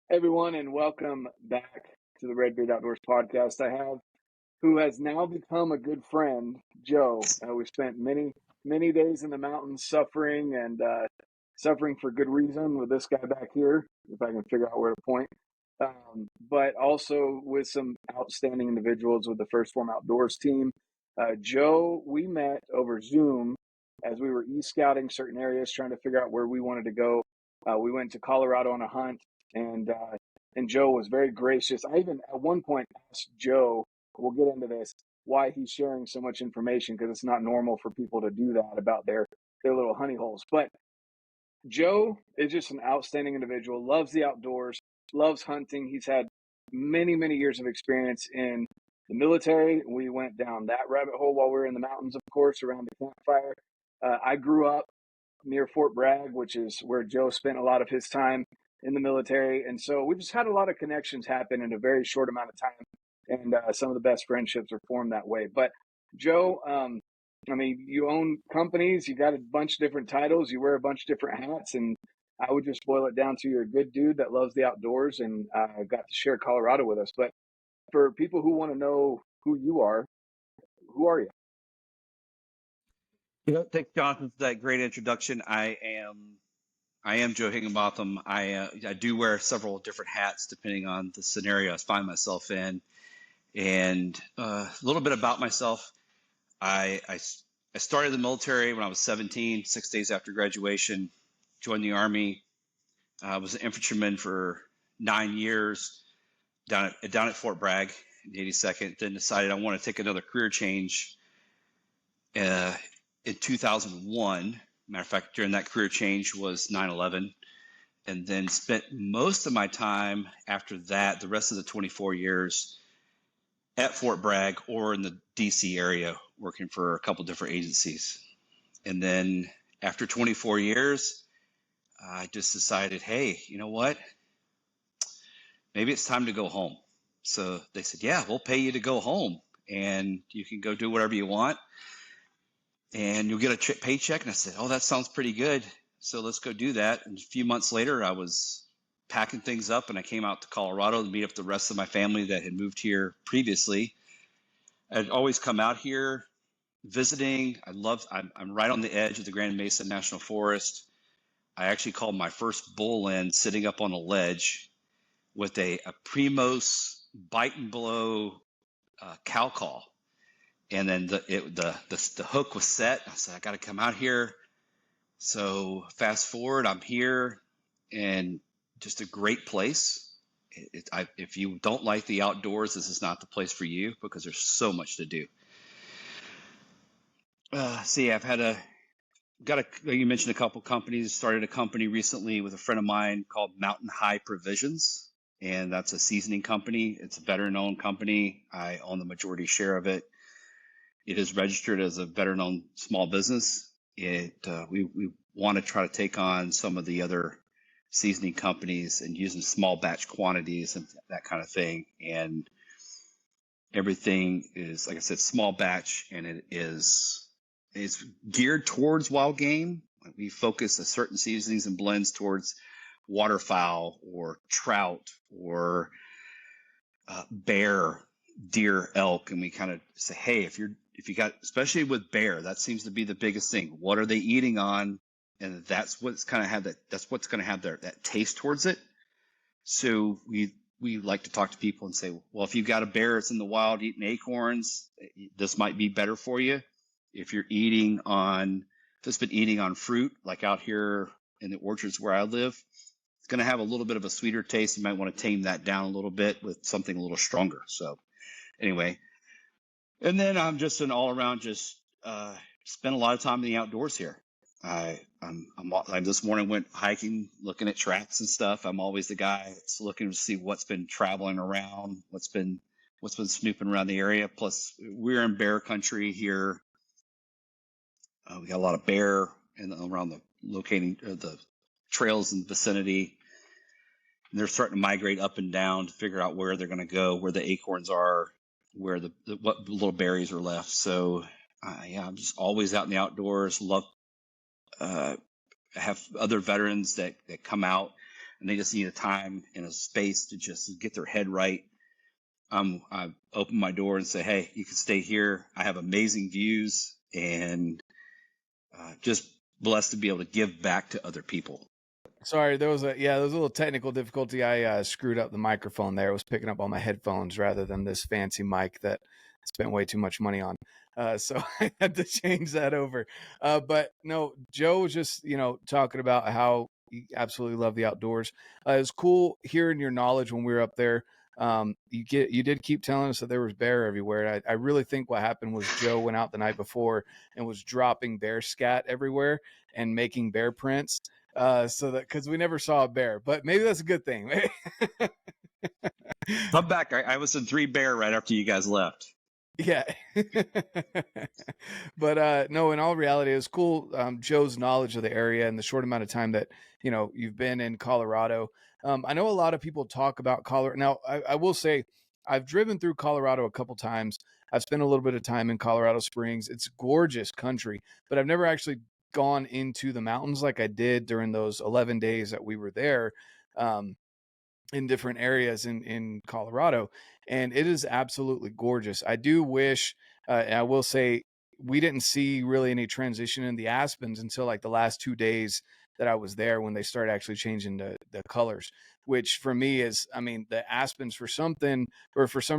Everyone, and welcome back to the RedBeard Outdoors podcast. I have who has now become a good friend, Joe. We spent many days in the mountains suffering and suffering for good reason with this guy back here, if I can figure out where to point. But also with some outstanding individuals with the first Phorm Outdoors team. Joe, we met over Zoom as we were e-scouting certain areas, trying to figure out where we wanted to go. We went to Colorado on a hunt, and Joe was very gracious. I even at one point asked Joe, we'll get into this, why he's sharing so much information, because it's not normal for people to do that about their little honey holes. But Joe is just an outstanding individual, loves the outdoors, loves hunting. He's had many years of experience in the military. We went down that rabbit hole while we were in the mountains, of course, around the campfire. I grew up near Fort Bragg, which is where Joe spent a lot of his time in the military. And so we just had a lot of connections happen in a very short amount of time. And some of the best friendships are formed that way. But Joe, you own companies, you got a bunch of different titles, you wear a bunch of different hats, and I would just boil it down to you're a good dude that loves the outdoors and got to share Colorado with us. But for people who want to know who you are, who are you? Thanks, Jonathan, for that great introduction. I am Joe Higginbotham. I do wear several different hats depending on the scenario I find myself in. And a little bit about myself. I started the military when I was 17, 6 days after graduation, joined the Army. I was an infantryman for 9 years down at Fort Bragg in the 82nd, then decided I want to take another career change in 2001. Matter of fact, during that career change was 9/11, and then spent most of my time after that, the rest of the 24 years, at Fort Bragg or in the DC area, working for a couple different agencies. And then after 24 years, I just decided, hey, you know what? Maybe it's time to go home. So they said, yeah, we'll pay you to go home and you can go do whatever you want and you'll get a paycheck. And I said, oh, that sounds pretty good. So let's go do that. And a few months later, I was packing things up and I came out to Colorado to meet up the rest of my family that had moved here previously. I'd always come out here visiting. I'm right on the edge of the Grand Mesa National Forest. I actually called my first bull in sitting up on a ledge with a Primos bite and blow cow call. And then the hook was set. I said, I got to come out here. So fast forward, I'm here, and just a great place. If you don't like the outdoors, this is not the place for you because there's so much to do. You mentioned a couple companies. Started a company recently with a friend of mine called Mountain High Provisions, and that's a seasoning company. It's a veteran-owned company. I own the majority share of it. It is registered as a veteran-owned small business. We want to try to take on some of the other seasoning companies and using small batch quantities and that kind of thing. And everything is, like I said, small batch, and it's geared towards wild game. We focus on certain seasonings and blends towards waterfowl or trout or bear, deer, elk, and we kind of say, hey, if you got, especially with bear, that seems to be the biggest thing. What are they eating on? And that's what's going to have that taste towards it. So we like to talk to people and say, well, if you've got a bear that's in the wild eating acorns, this might be better for you. If you're been eating on fruit, like out here in the orchards where I live, it's going to have a little bit of a sweeter taste. You might want to tame that down a little bit with something a little stronger. So anyway, and then I'm just an all-around, spend a lot of time in the outdoors here. I this morning went hiking, looking at tracks and stuff. I'm always the guy that's looking to see what's been traveling around, what's been snooping around the area. Plus, we're in bear country here. We got a lot of bear around the trails in the vicinity. And they're starting to migrate up and down to figure out where they're going to go, where the acorns are, where what little berries are left. So I'm just always out in the outdoors. Love have other veterans that come out. and they just need a time and a space to just get their head right, I open my door and say, hey, you can stay here. I have amazing views, and just blessed to be able to give back to other people. Sorry, there was a little technical difficulty. I screwed up the microphone there. It was picking up on my headphones rather than this fancy mic that I spent way too much money on. So I had to change that over. But no, Joe was just, talking about how you absolutely love the outdoors. It was cool hearing your knowledge when we were up there. You did keep telling us that there was bear everywhere. I really think what happened was Joe went out the night before and was dropping bear scat everywhere and making bear prints. So that, because we never saw a bear, but maybe that's a good thing. Come back. I was in 3 bear right after you guys left. Yeah. But no, in all reality, it was cool. Joe's knowledge of the area and the short amount of time that, you've been in Colorado. I know a lot of people talk about Colorado. Now, I will say I've driven through Colorado a couple times. I've spent a little bit of time in Colorado Springs. It's gorgeous country, but I've never actually gone into the mountains like I did during those 11 days that we were there. In different areas in Colorado, and it is absolutely gorgeous. I do wish, I will say, we didn't see really any transition in the aspens until like the last 2 days that I was there, when they started actually changing the colors, which for me is, I mean, the aspens for some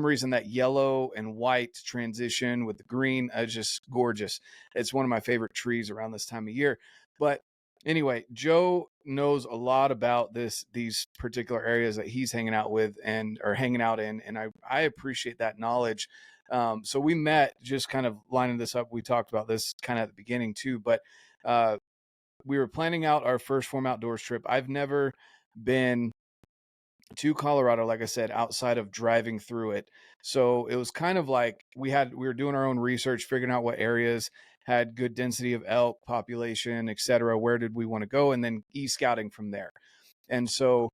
reason, that yellow and white transition with the green is just gorgeous. It's one of my favorite trees around this time of year. But anyway, Joe knows a lot about these particular areas that he's hanging out in, and I appreciate that knowledge. So we met, just kind of lining this up. We talked about this kind of at the beginning too, but we were planning out our first Phorm Outdoors trip. I've never been to Colorado, like I said, outside of driving through it. So it was kind of like we were doing our own research, figuring out what areas had good density of elk population, et cetera. Where did we want to go? And then e-scouting from there. And so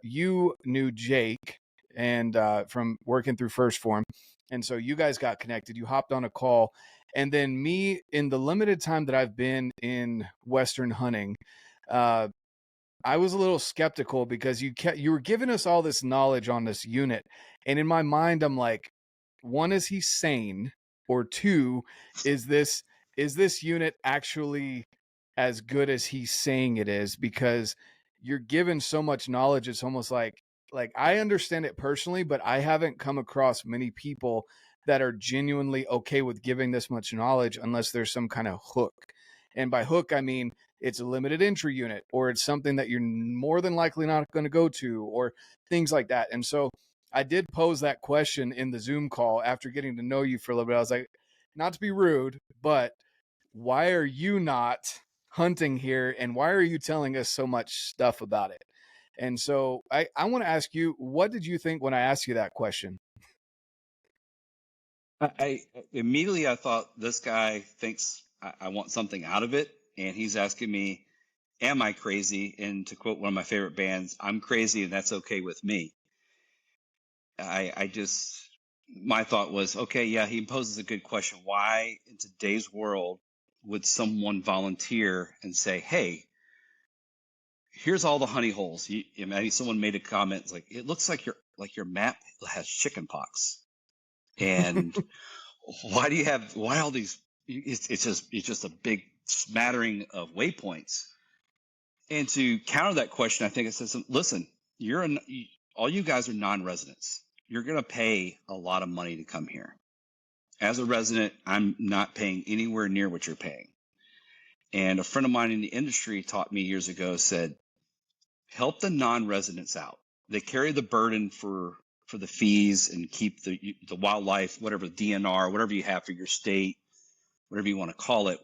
you knew Jake and from working through First Phorm. And so you guys got connected. You hopped on a call. And then me, in the limited time that I've been in Western hunting, I was a little skeptical because you were giving us all this knowledge on this unit. And in my mind, I'm like, one, is he sane? Or two, is this unit actually as good as he's saying it is? Because you're given so much knowledge. It's almost like I understand it personally, but I haven't come across many people that are genuinely okay with giving this much knowledge unless there's some kind of hook. And by hook, I mean it's a limited entry unit, or it's something that you're more than likely not going to go to, or things like that. And so I did pose that question in the Zoom call after getting to know you for a little bit. I was like, not to be rude, but why are you not hunting here? And why are you telling us so much stuff about it? And so I want to ask you, what did you think when I asked you that question? I immediately I thought, this guy thinks I want something out of it, and he's asking me, am I crazy? And to quote one of my favorite bands, I'm crazy and that's okay with me. My thought was, okay, yeah, he poses a good question. Why in today's world would someone volunteer and say, hey, here's all the honey holes? Maybe someone made a comment, it's like, it looks like your map has chicken pox. And why all these, it's just a big smattering of waypoints. And to counter that question, I think it says, listen, all you guys are non-residents. You're going to pay a lot of money to come here. As a resident, I'm not paying anywhere near what you're paying. And a friend of mine in the industry taught me years ago, said, help the non-residents out. They carry the burden for the fees and keep the wildlife, whatever DNR, whatever you have for your state, whatever you want to call it.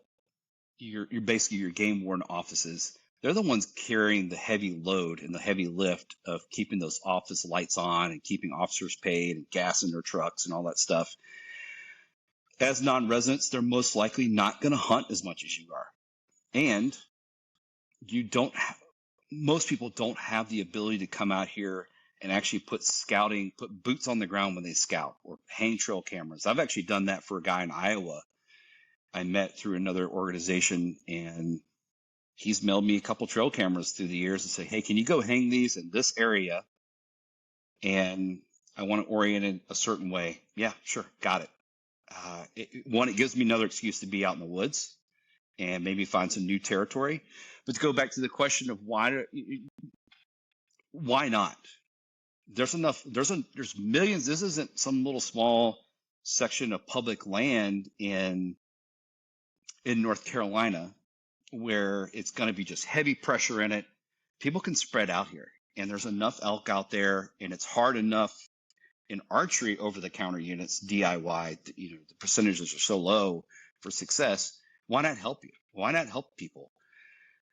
You're basically your game warden offices. They're the ones carrying the heavy load and the heavy lift of keeping those office lights on and keeping officers paid and gas in their trucks and all that stuff. As non-residents, they're most likely not going to hunt as much as you are. And most people don't have the ability to come out here and actually put boots on the ground when they scout, or hang trail cameras. I've actually done that for a guy in Iowa I met through another organization, and he's mailed me a couple trail cameras through the years and say, hey, can you go hang these in this area? And I want to orient it a certain way. Yeah, sure. Got it. It gives me another excuse to be out in the woods and maybe find some new territory. But to go back to the question of why not? There's enough. There's millions. This isn't some little small section of public land in North Carolina where it's going to be just heavy pressure in it. People can spread out here, and there's enough elk out there, and it's hard enough in archery over-the-counter units, DIY. The percentages are so low for success. Why not help you? Why not help people?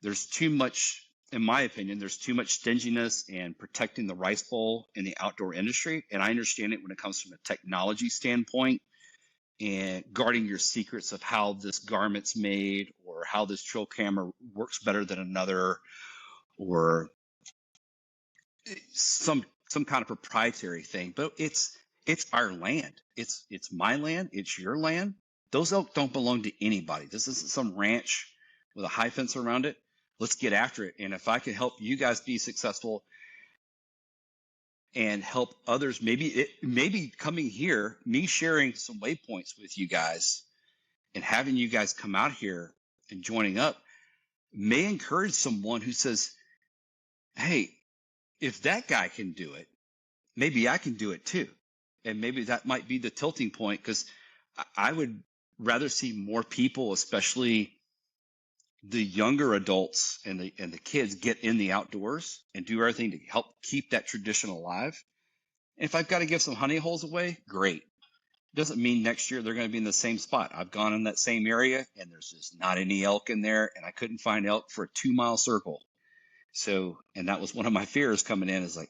There's too much. In my opinion, there's too much stinginess and protecting the rice bowl in the outdoor industry. And I understand it when it comes from a technology standpoint and guarding your secrets of how this garment's made or how this trail camera works better than another or some kind of proprietary thing. But it's our land. It's my land. It's your land. Those elk don't belong to anybody. This isn't some ranch with a high fence around it. Let's get after it. And if I can help you guys be successful and help others, maybe coming here, me sharing some waypoints with you guys and having you guys come out here and joining up may encourage someone who says, hey, if that guy can do it, maybe I can do it too. And maybe that might be the tilting point, because I would rather see more people, especially the younger adults and the kids, get in the outdoors and do everything to help keep that tradition alive. And if I've got to give some honey holes away, great. Doesn't mean next year they're going to be in the same spot. I've gone in that same area and there's just not any elk in there, and I couldn't find elk for a 2-mile circle. So, and that was one of my fears coming in, is like,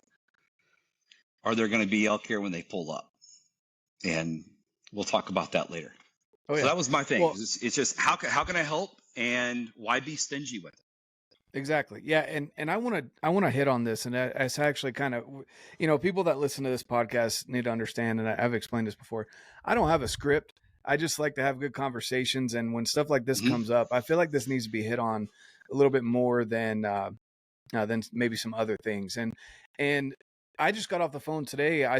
are there going to be elk here when they pull up? And we'll talk about that later. Oh, yeah. So that was my thing. Well, it's just how can I help, and why be stingy with it? Exactly. Yeah. And I want to hit on this. And it's actually kind of, people that listen to this podcast need to understand, and I've explained this before, I don't have a script. I just like to have good conversations. And when stuff like this comes up, I feel like this needs to be hit on a little bit more than maybe some other things. And I just got off the phone today. I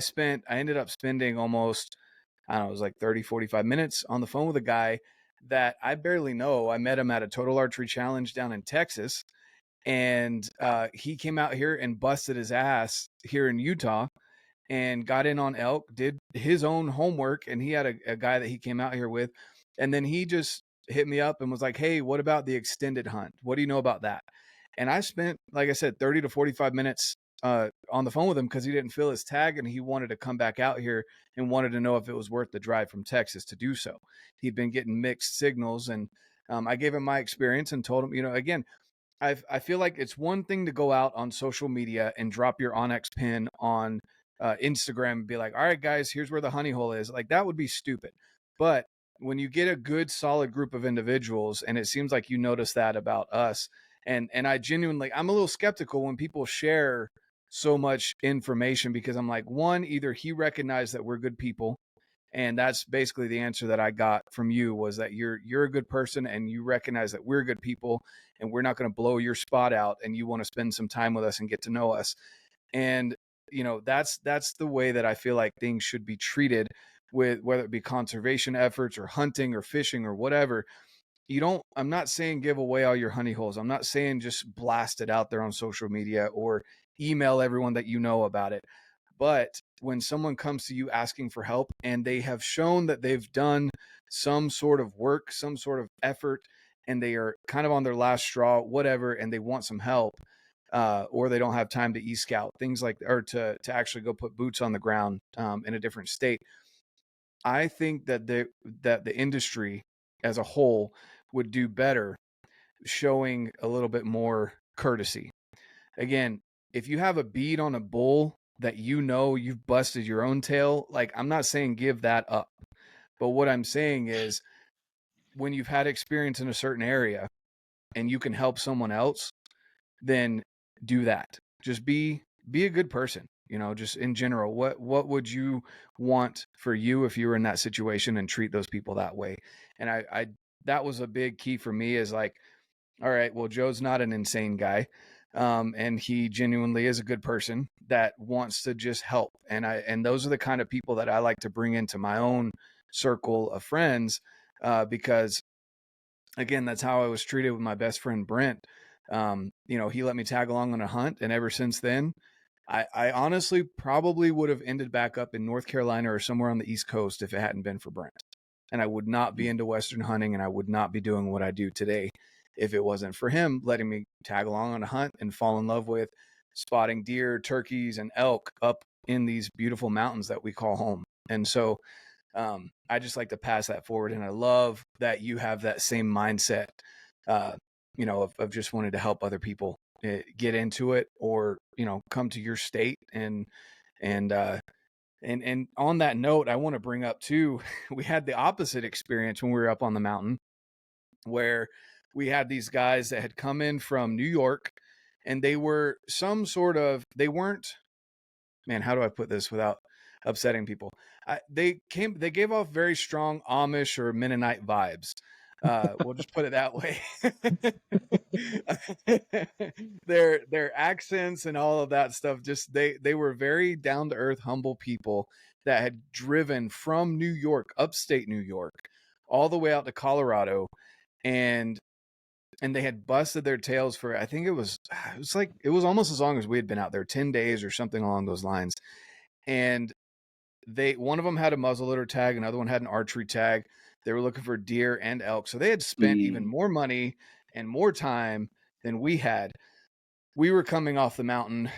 ended up spending almost, I don't know, it was like 30, 45 minutes on the phone with a guy that I barely know. I met him at a Total Archery Challenge down in Texas. And he came out here and busted his ass here in Utah and got in on elk, did his own homework. And he had a guy that he came out here with. And then he just hit me up and was like, hey, what about the extended hunt? What do you know about that? And I spent, like I said, 30 to 45 minutes on the phone with him because he didn't fill his tag and he wanted to come back out here and wanted to know if it was worth the drive from Texas to do so. He'd been getting mixed signals, and I gave him my experience and told him, again, I feel like it's one thing to go out on social media and drop your Onyx pin on Instagram and be like, all right, guys, here's where the honey hole is. Like, that would be stupid. But when you get a good, solid group of individuals, and it seems like you notice that about us, and I genuinely, I'm a little skeptical when people share so much information, because I'm like, one, either he recognized that we're good people, and that's basically the answer that I got from you, was that you're a good person and you recognize that we're good people and we're not going to blow your spot out, and you want to spend some time with us and get to know us. And that's the way that I feel like things should be treated, with whether it be conservation efforts or hunting or fishing or whatever. I'm not saying give away all your honey holes. I'm not saying just blast it out there on social media or email everyone that you know about it. But when someone comes to you asking for help and they have shown that they've done some sort of work, some sort of effort, and they are kind of on their last straw, whatever, and they want some help, or they don't have time to e-scout, things like, or to actually go put boots on the ground in a different state, I think that the industry as a whole would do better showing a little bit more courtesy. Again, if you have a bead on a bull that you've busted your own tail, like, I'm not saying give that up. But what I'm saying is, when you've had experience in a certain area and you can help someone else, then do that. Just be a good person, just in general. What would you want for you if you were in that situation, and treat those people that way? And I that was a big key for me, is like, all right, well, Joe's not an insane guy. And he genuinely is a good person that wants to just help. And those are the kind of people that I like to bring into my own circle of friends, because again, that's how I was treated with my best friend, Brent. He let me tag along on a hunt. And ever since then, I honestly probably would have ended back up in North Carolina or somewhere on the East Coast if it hadn't been for Brent. And I would not be into Western hunting, and I would not be doing what I do today if it wasn't for him letting me tag along on a hunt and fall in love with spotting deer, turkeys, and elk up in these beautiful mountains that we call home. And so I just like to pass that forward. And I love that you have that same mindset, of just wanting to help other people get into it, or, come to your state. And on that note, I want to bring up too, we had the opposite experience when we were up on the mountain, where we had these guys that had come in from New York, and they were they weren't, man, how do I put this without upsetting people? They gave off very strong Amish or Mennonite vibes. We'll just put it that way. Their accents and all of that stuff, just they were very down to earth, humble people that had driven from New York, upstate New York, all the way out to Colorado, and they had busted their tails for, I think it was almost as long as we had been out there, 10 days or something along those lines. And one of them had a muzzleloader tag, another one had an archery tag. They were looking for deer and elk. So they had spent even more money and more time than we had. We were coming off the mountain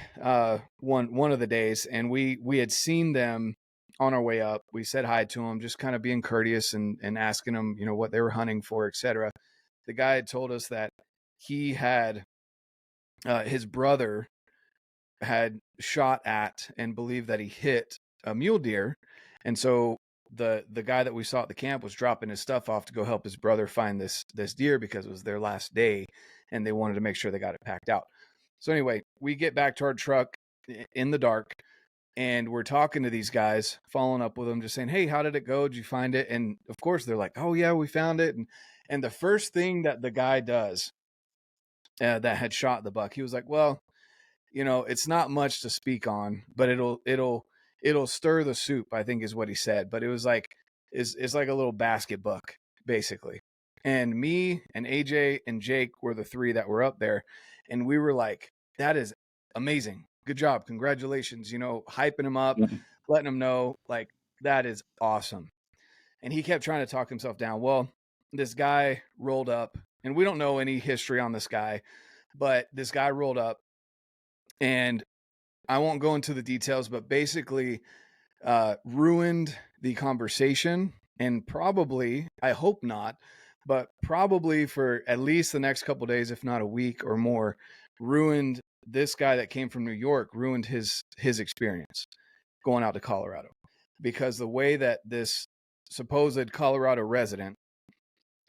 one of the days, and we had seen them on our way up. We said hi to them, just kind of being courteous and asking them, what they were hunting for, etc. The guy had told us that he had his brother had shot at and believed that he hit a mule deer. And so the guy that we saw at the camp was dropping his stuff off to go help his brother find this deer, because it was their last day and they wanted to make sure they got it packed out. So anyway, we get back to our truck in the dark, and we're talking to these guys, following up with them, just saying, hey, how did it go? Did you find it? And of course they're like, oh yeah, we found it. And the first thing that the guy does that had shot the buck, he was like, well, it's not much to speak on, but it'll stir the soup, I think is what he said. But it was like, it's like a little basket buck, basically. And me and AJ and Jake were the three that were up there. And we were like, that is amazing. Good job. Congratulations. Hyping him up, letting him know, like, that is awesome. And he kept trying to talk himself down. Well, this guy rolled up, and we don't know any history on this guy, but this guy rolled up, and I won't go into the details, but basically ruined the conversation, and probably, I hope not, but probably for at least the next couple of days, if not a week or more, ruined this guy that came from New York, ruined his experience going out to Colorado, because the way that this supposed Colorado resident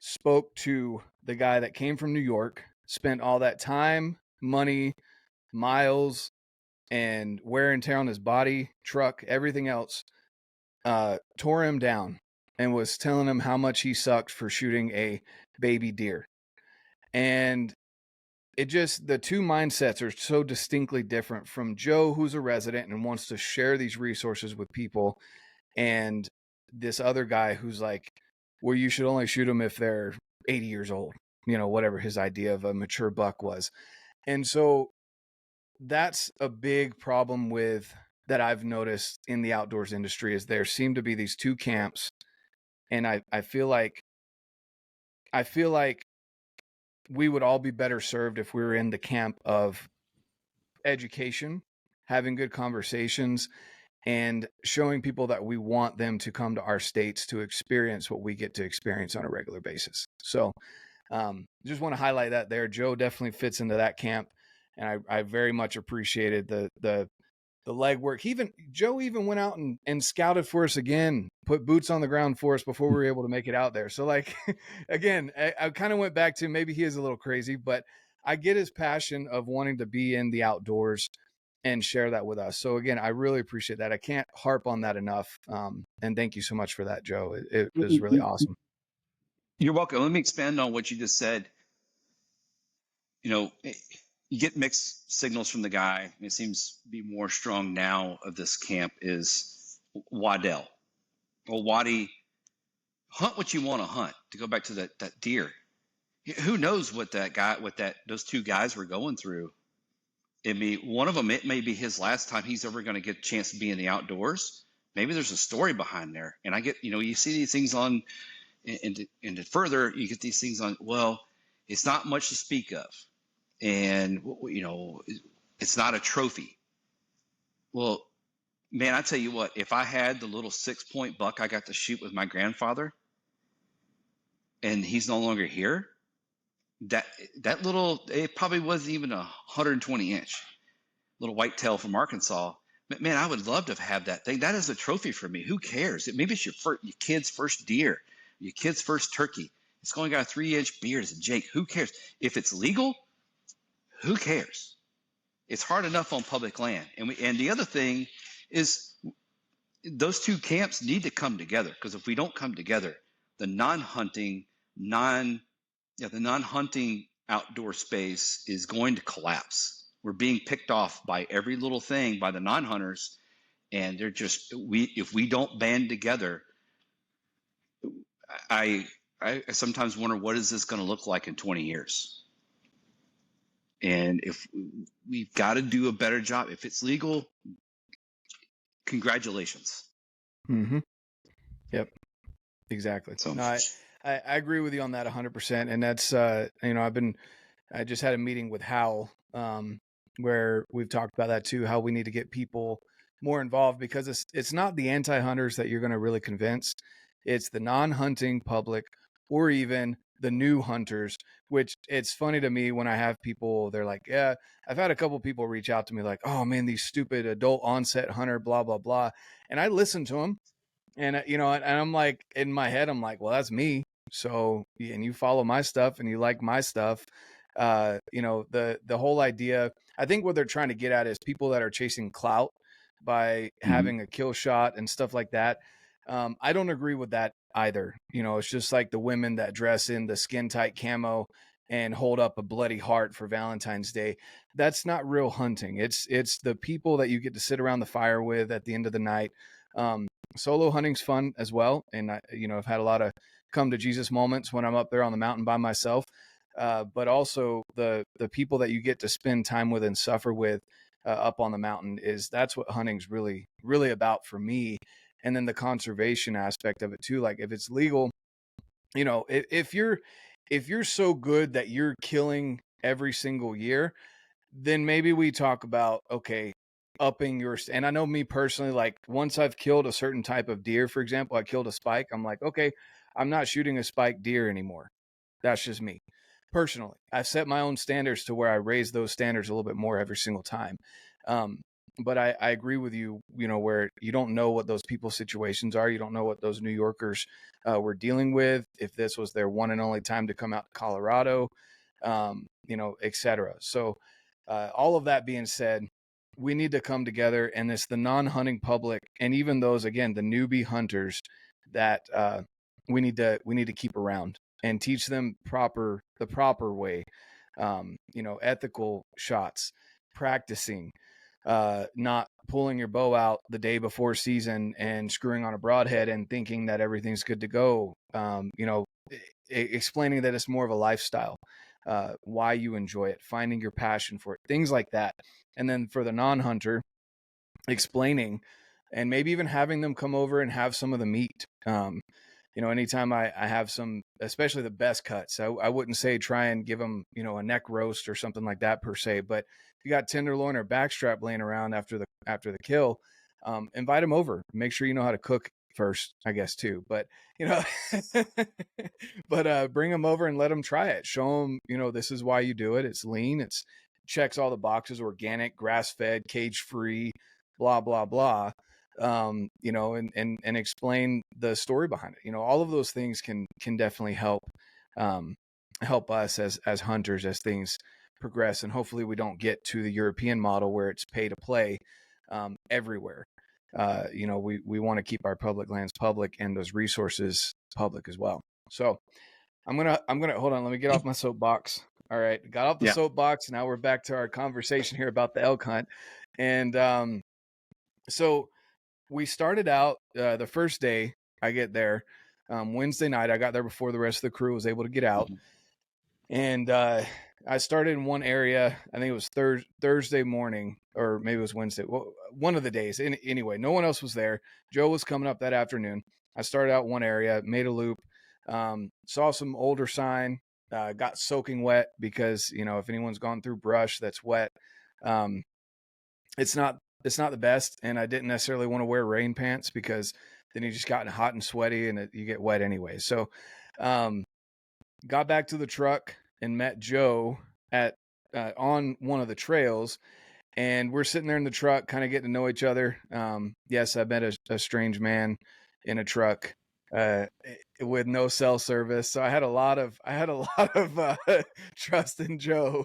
spoke to the guy that came from New York, spent all that time, money, miles, and wear and tear on his body, truck, everything else, tore him down and was telling him how much he sucked for shooting a baby deer. And the two mindsets are so distinctly different, from Joe, who's a resident and wants to share these resources with people, and this other guy who's like, well, you should only shoot them if they're 80 years old, whatever his idea of a mature buck was. And so that's a big problem that I've noticed in the outdoors industry, is there seem to be these two camps. And I feel like we would all be better served if we were in the camp of education, having good conversations, and showing people that we want them to come to our states to experience what we get to experience on a regular basis. So just want to highlight that there. Joe definitely fits into that camp. And I very much appreciated the legwork. Joe even went out and scouted for us again, put boots on the ground for us before we were able to make it out there. So like, again, I kind of went back to, maybe he is a little crazy, but I get his passion of wanting to be in the outdoors and share that with us. So again, I really appreciate that. I can't harp on that enough. And thank you so much for that, Joe. It was really awesome. You're welcome. Let me expand on what you just said. you get mixed signals from the guy. It seems to be more strong now of this camp is Waddell. Well, Waddy, hunt what you want to hunt. To go back to that deer, who knows what those two guys were going through. I mean, one of them, it may be his last time he's ever going to get a chance to be in the outdoors. Maybe there's a story behind there. And I get, you see these things on, and further, you get these things on, well, it's not much to speak of. And, it's not a trophy. Well, man, I tell you what, if I had the little 6-point buck I got to shoot with my grandfather, and he's no longer here, that little, it probably wasn't even 120 inch little whitetail from Arkansas. Man, I would love to have that thing. That is a trophy for me. Who cares? Maybe it's your kid's first deer, your kid's first turkey. It's only got a 3-inch beard. It's a Jake. Who cares? If it's legal, who cares? It's hard enough on public land. And the other thing is, those two camps need to come together, because if we don't come together, the non-hunting outdoor space is going to collapse. We're being picked off by every little thing by the non-hunters, and they're just, if we don't band together, I sometimes wonder, what is this going to look like in 20 years? And if we've got to do a better job, if it's legal, congratulations. Mm-hmm. Yep. Exactly. So no, I agree with you on that 100%. And that's, I just had a meeting with Hal, where we've talked about that too, how we need to get people more involved, because it's not the anti-hunters that you're going to really convince. It's the non-hunting public, or even the new hunters, which it's funny to me when I have people, they're like, yeah, I've had a couple people reach out to me like, oh man, these stupid adult onset hunter, blah, blah, blah. And I listen to them, and, and I'm like, in my head, I'm like, well, that's me. So, and you follow my stuff and you like my stuff. The whole idea, I think what they're trying to get at is people that are chasing clout by having a kill shot and stuff like that. I don't agree with that either. It's just like the women that dress in the skin tight camo and hold up a bloody heart for Valentine's Day. That's not real hunting. It's the people that you get to sit around the fire with at the end of the night. Solo hunting's fun as well. And I've had a lot of come to Jesus moments when I'm up there on the mountain by myself. But also the people that you get to spend time with and suffer with up on the mountain, that's what hunting's really, really about for me. And then the conservation aspect of it too. Like if it's legal, if you're so good that you're killing every single year, then maybe we talk about, okay, upping your, and I know me personally, like once I've killed a certain type of deer, for example, I killed a spike, I'm like, okay, I'm not shooting a spike deer anymore. That's just me. Personally, I've set my own standards to where I raise those standards a little bit more every single time. But I agree with you, where you don't know what those people's situations are. You don't know what those New Yorkers were dealing with, if this was their one and only time to come out to Colorado, et cetera. So all of that being said, we need to come together, and it's the non-hunting public, and even those, again, the newbie hunters that we need to keep around and teach them the proper way, ethical shots, practicing, not pulling your bow out the day before season and screwing on a broadhead and thinking that everything's good to go. Explaining that it's more of a lifestyle, why you enjoy it, finding your passion for it, things like that. And then for the non-hunter, explaining and maybe even having them come over and have some of the meat. Anytime I have some, especially the best cuts, I wouldn't say try and give them, a neck roast or something like that per se, but if you got tenderloin or backstrap laying around after the kill, invite them over. Make sure you know how to cook first, I guess too, but bring them over and let them try it. Show them, this is why you do it. It's lean. It's checks all the boxes, organic, grass fed, cage free, blah, blah, blah. And explain the story behind it. All of those things can definitely help us as hunters as things progress. And hopefully we don't get to the European model where it's pay to play everywhere. We want to keep our public lands public and those resources public as well. So I'm gonna hold on. Let me get off my soapbox. All right. Got off the Yeah. soapbox. Now we're back to our conversation here about the elk hunt. And so we started out the first day I get there, Wednesday night. I got there before the rest of the crew was able to get out. And I started in one area. I think it was Thursday morning, or maybe it was Wednesday. Well, one of the days. Anyway, no one else was there. Joe was coming up that afternoon. I started out one area, made a loop, saw some older sign, got soaking wet because, you know, if anyone's gone through brush that's wet, it's not the best. And I didn't necessarily want to wear rain pants because then you just gotten hot and sweaty and you get wet anyway. So got back to the truck and met Joe at on one of the trails, and we're sitting there in the truck kind of getting to know each other. Yes, I met a strange man in a truck with no cell service, so I had a lot of trust in Joe.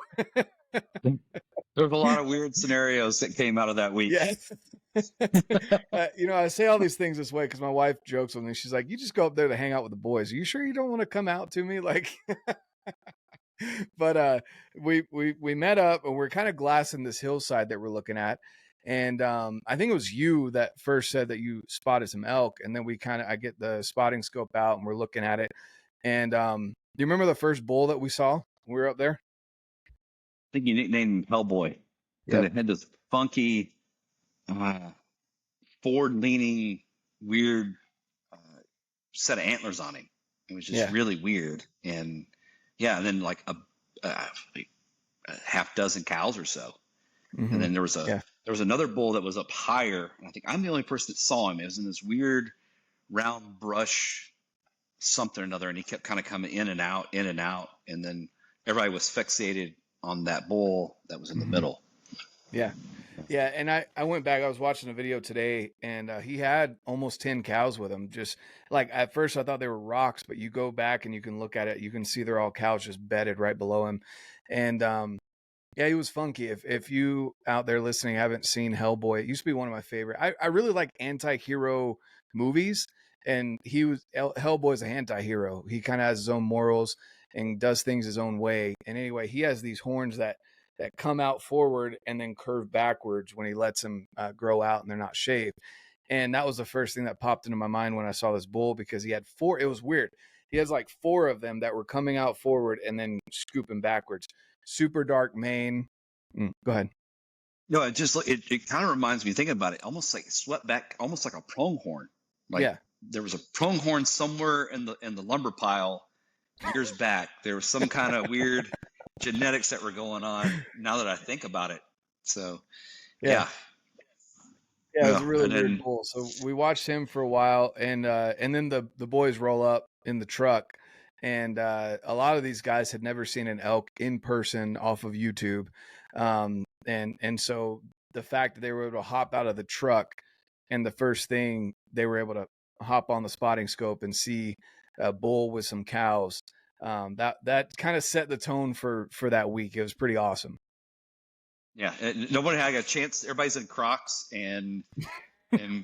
There's a lot of weird scenarios that came out of that week. Yes. You know, I say all these things this way because my wife jokes with me. She's like, "You just go up there to hang out with the boys. Are you sure you don't want to come out to me?" Like, but we met up and we're kind of glassing this hillside that we're looking at. And I think it was you that first said that you spotted some elk, and then I get the spotting scope out and we're looking at it. And do you remember the first bull that we saw when we were up there? I think you nicknamed him Hellboy because it had this funky, forward-leaning, weird set of antlers on him. It was just really weird. And yeah, and then like a half dozen cows or so. Mm-hmm. And then there was another bull that was up higher. And I think I'm the only person that saw him. It was in this weird round brush, something or another. And he kept kind of coming in and out. And then everybody was fixated on that bull that was in the middle. Yeah. Yeah. And I went back, I was watching a video today, and he had almost 10 cows with him. Just like at first I thought they were rocks, but you go back and you can look at it, you can see they're all cows just bedded right below him. And yeah, he was funky. If you out there listening haven't seen Hellboy, it used to be one of my favorite. I really like anti-hero movies, and Hellboy's an anti-hero. He kind of has his own morals and does things his own way. And anyway, he has these horns that come out forward and then curve backwards when he lets them grow out and they're not shaved. And that was the first thing that popped into my mind when I saw this bull, because he had 4. It was weird. He has like 4 of them that were coming out forward and then scooping backwards. Super dark mane. Go ahead. No, it kind of reminds me, thinking about it, almost like swept back, almost like a pronghorn. Like there was a pronghorn somewhere in the lumber pile years back. There was some kind of weird genetics that were going on, now that I think about it. So yeah, it was a really weird bull. So we watched him for a while, and then the boys roll up in the truck, and a lot of these guys had never seen an elk in person off of YouTube, and so the fact that they were able to hop out of the truck, and the first thing they were able to hop on the spotting scope and see a bull with some cows, that kind of set the tone for that week. It was pretty awesome. Yeah, nobody had a chance. Everybody's in Crocs and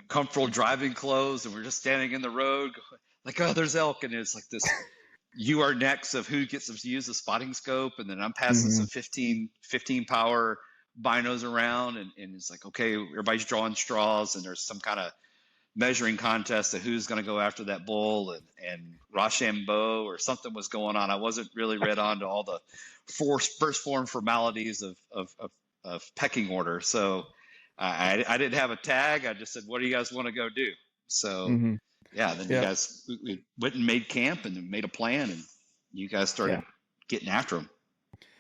comfortable driving clothes, and we're just standing in the road like, oh, there's elk. And it's like this you are next of who gets to use the spotting scope, and then I'm passing some 15 power binos around, and it's like, okay, everybody's drawing straws, and there's some kind of measuring contest of who's going to go after that bull, and Rochambeau or something was going on. I wasn't really read on to all the first form formalities of pecking order. So I didn't have a tag. I just said, what do you guys want to go do? So yeah, then you guys, we went and made camp and then made a plan, and you guys started getting after them.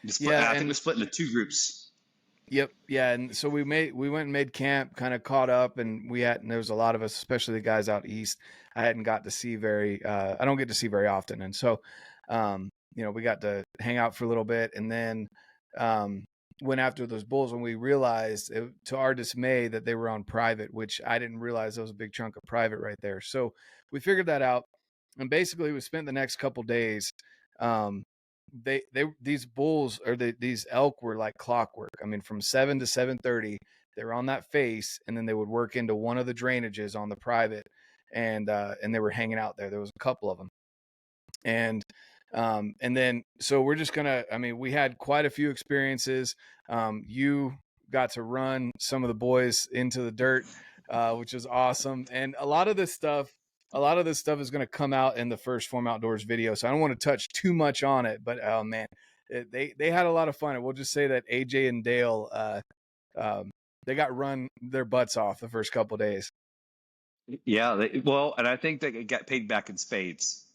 I think we split into 2 groups. Yep. Yeah. And so we went and made camp, kind of caught up, and there was a lot of us, especially the guys out east, I hadn't got to see I don't get to see very often. And so, we got to hang out for a little bit, and then went after those bulls when we realized, to our dismay, that they were on private, which I didn't realize there was a big chunk of private right there. So we figured that out. And basically we spent the next couple days, these bulls, or these elk, were like clockwork. I mean, from 7 to 7:30, they were on that face, and then they would work into one of the drainages on the private, and they were hanging out there. There was a couple of them, and And then, so we're just gonna, I mean, we had quite a few experiences. You got to run some of the boys into the dirt, which is awesome. And a lot of this stuff is going to come out in the first Phorm Outdoors video. So I don't want to touch too much on it, but oh man, they had a lot of fun. And we'll just say that AJ and Dale, they got run their butts off the first couple of days. Yeah, well, and I think they got paid back in spades.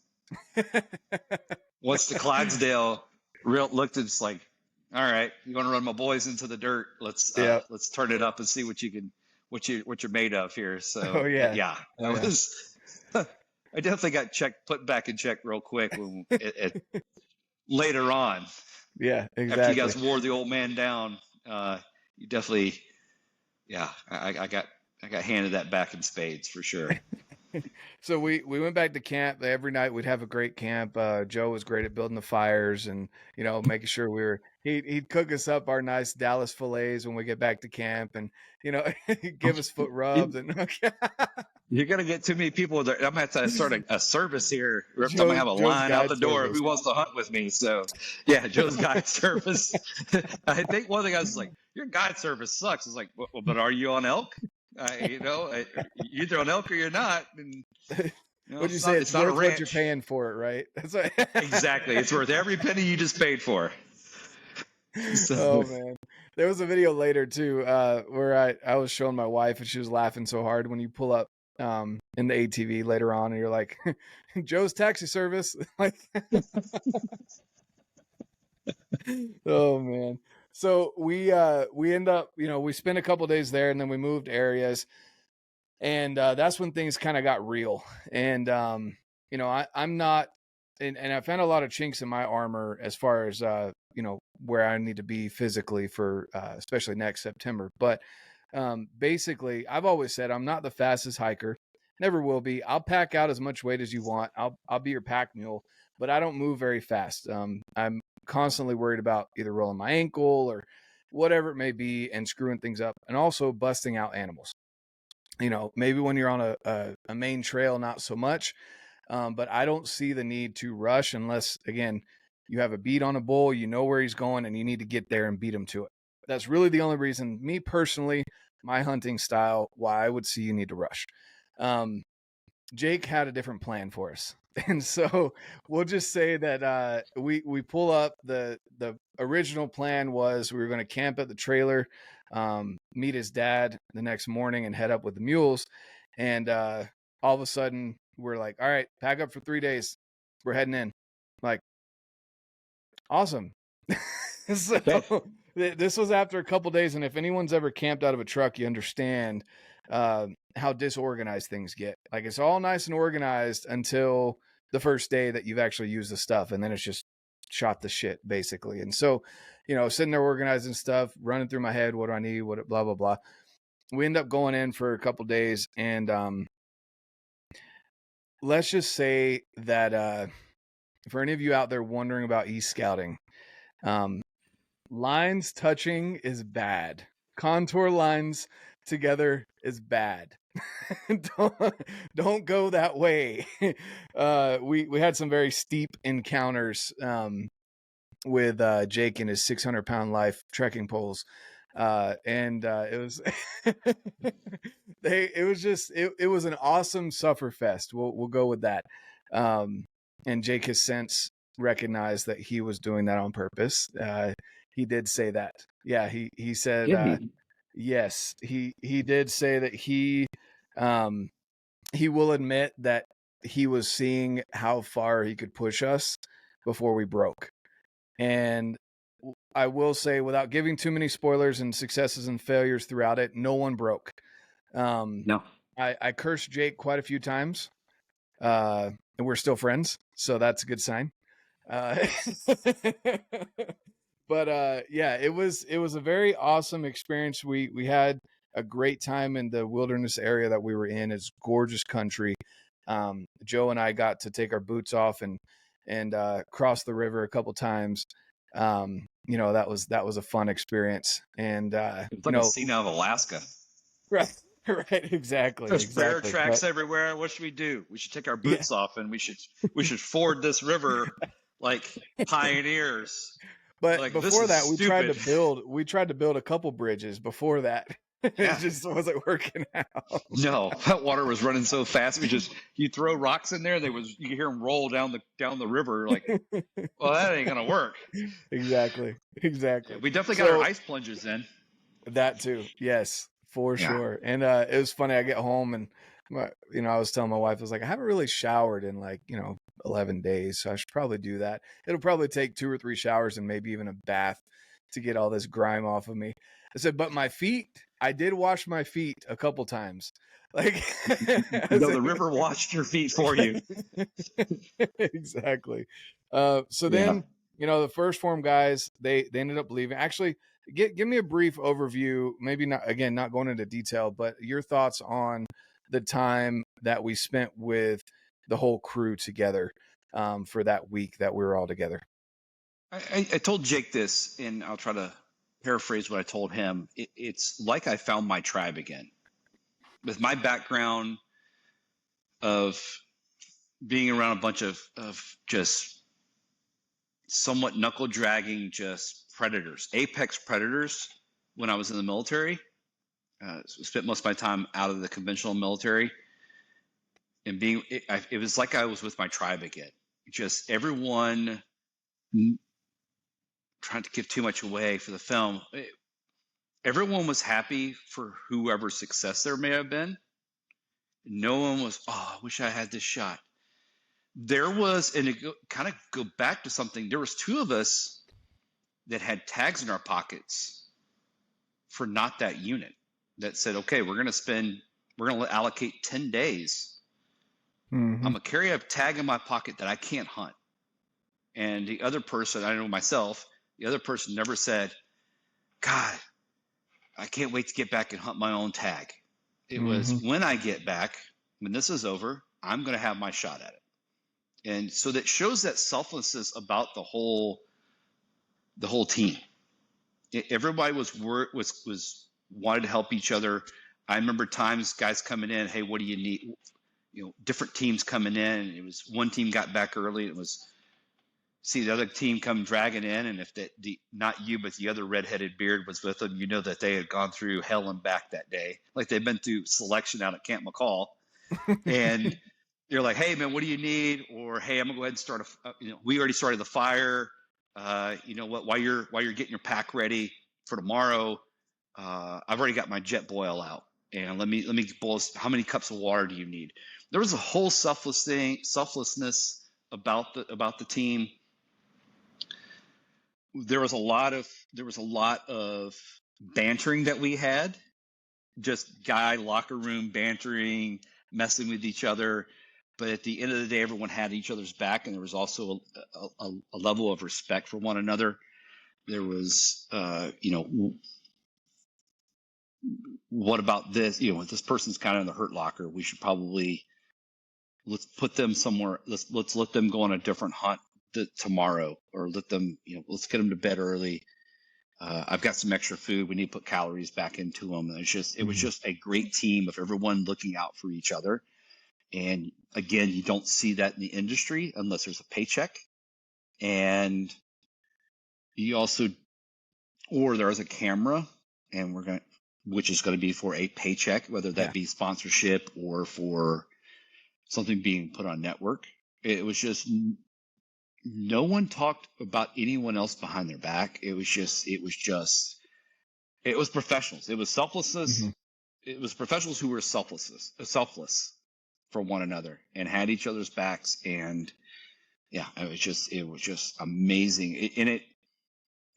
Once the Clydesdale looked at it's like, all right, you're going to run my boys into the dirt. Let's turn it up and see what you're made of here. So I definitely got put back in check real quick when later on. Yeah, exactly. After you guys wore the old man down, you definitely, I got handed that back in spades for sure. So we went back to camp. Every night we'd have a great camp. Joe was great at building the fires and, making sure he'd cook us up our nice Dallas fillets when we get back to camp and, give us foot rubs. You're going to get too many people there. I'm going to have to start a service here. Every time I have a line out the door, service. Who wants to hunt with me? So yeah, Joe's guide service. I think one thing I was like, your guide service sucks. I was like, well, but are you on elk? You're either on elk or you're not. And, what'd you say? It's worth what you're paying for it, right? That's right. Exactly. It's worth every penny you just paid for. So. Oh man, there was a video later too, where I was showing my wife and she was laughing so hard when you pull up in the ATV later on and you're like, Joe's taxi service. Like, oh man. So we end up, we spent a couple of days there and then we moved areas and that's when things kind of got real. And, I'm not, and I found a lot of chinks in my armor as far as, where I need to be physically for, especially next September. But basically, I've always said I'm not the fastest hiker, never will be. I'll pack out as much weight as you want. I'll be your pack mule, but I don't move very fast. I'm constantly worried about either rolling my ankle or whatever it may be and screwing things up and also busting out animals. Maybe when you're on a main trail, not so much, but I don't see the need to rush unless, again, you have a bead on a bull, you know where he's going and you need to get there and beat him to it. That's really the only reason, me personally, my hunting style, why I would see you need to rush. Jake had a different plan for us. And so we'll just say that we pull up. The original plan was we were going to camp at the trailer, meet his dad the next morning and head up with the mules. And all of a sudden we're like, all right, pack up for 3 days. We're heading in. Like, awesome. So this was after a couple days. And if anyone's ever camped out of a truck, you understand how disorganized things get. Like, it's all nice and organized until the first day that you've actually used the stuff. And then it's just shot the shit basically. And so, sitting there organizing stuff, running through my head, what do I need? What, blah, blah, blah. We end up going in for a couple days. And let's just say that for any of you out there wondering about e-scouting, lines touching is bad. Contour lines together is bad. don't go that way. We had some very steep encounters with Jake and his 600-pound life trekking poles, and it was it was an awesome suffer fest. We'll go with that. And Jake has since recognized that he was doing that on purpose. He did say that. Yeah, he said yes. He did say that he will admit that he was seeing how far he could push us before we broke. And I will say, without giving too many spoilers and successes and failures throughout it, no one broke. No. I cursed Jake quite a few times, and we're still friends, so that's a good sign. But yeah, it was a very awesome experience. We had a great time in the wilderness area that we were in. It's gorgeous country. Joe and I got to take our boots off and cross the river a couple times. That was a fun experience. And it's like a scene out of Alaska. Right, exactly. There's bear tracks everywhere. What should we do? We should take our boots off and we should ford this river like pioneers. But Like, this before is that, we tried stupid. to build a couple bridges before that. It Yeah. just wasn't working out. No, that water was running so fast. You throw rocks in there, you hear them roll down the river. Like, well, that ain't gonna work. Exactly. Yeah, we definitely got our So ice plunges in. that too. Yes, for Yeah. sure. And it was funny. I get home and I was telling my wife, I was like, I haven't really showered in 11 days, so I should probably do that. It'll probably take 2 or 3 showers and maybe even a bath to get all this grime off of me. I said, but my feet, I did wash my feet a couple times. Like, No, the river washed your feet for you. Exactly. So then, the first Phorm guys, they ended up leaving. Actually, give me a brief overview, maybe not going into detail, but your thoughts on the time that we spent with the whole crew together for that week that we were all together. I told Jake this, and I'll try to paraphrase what I told him. It's like I found my tribe again. With my background of being around a bunch of just somewhat knuckle dragging, just predators, apex predators when I was in the military. Spent most of my time out of the conventional military, and it was like I was with my tribe again. Just everyone, trying to give too much away for the film. Everyone was happy for whoever success there may have been. No one was, I wish I had this shot. There was, and to kind of go back to something, there was 2 of us that had tags in our pockets for not that unit that said, okay, we're going to allocate 10 days. Mm-hmm. I'm going to carry a tag in my pocket that I can't hunt. And the other person, I know myself, the other person never said, God, I can't wait to get back and hunt my own tag. It was, when I get back, when this is over, I'm going to have my shot at it. And so that shows that selflessness about the whole team. Everybody was wanted to help each other. I remember times guys coming in, hey, what do you need? Different teams coming in. It was one team got back early. It was see the other team come dragging in, and if not you, but the other redheaded beard was with them, that they had gone through hell and back that day, like they'd been through selection out at Camp McCall, and you're like, hey man, what do you need? Or hey, I'm gonna go ahead and start we already started the fire. While you're getting your pack ready for tomorrow, I've already got my jet boil out, and let me boil. How many cups of water do you need? There was a whole selflessness about the team. There was a lot of bantering that we had, just guy locker room bantering, messing with each other. But at the end of the day, everyone had each other's back, and there was also a level of respect for one another. There was, what about this? If this person's kind of in the hurt locker, we should probably let's put them somewhere. Let's let them go on a different hunt tomorrow, or let them, let's get them to bed early. I've got some extra food. We need to put calories back into them. It was just a great team of everyone looking out for each other. And again, you don't see that in the industry unless there's a paycheck. And you also, or there's a camera, and which is going to be for a paycheck, whether that be sponsorship or for something being put on network. It was just, no one talked about anyone else behind their back. It was professionals. It was selflessness. Mm-hmm. It was professionals who were selfless for one another and had each other's backs. And it was just amazing. It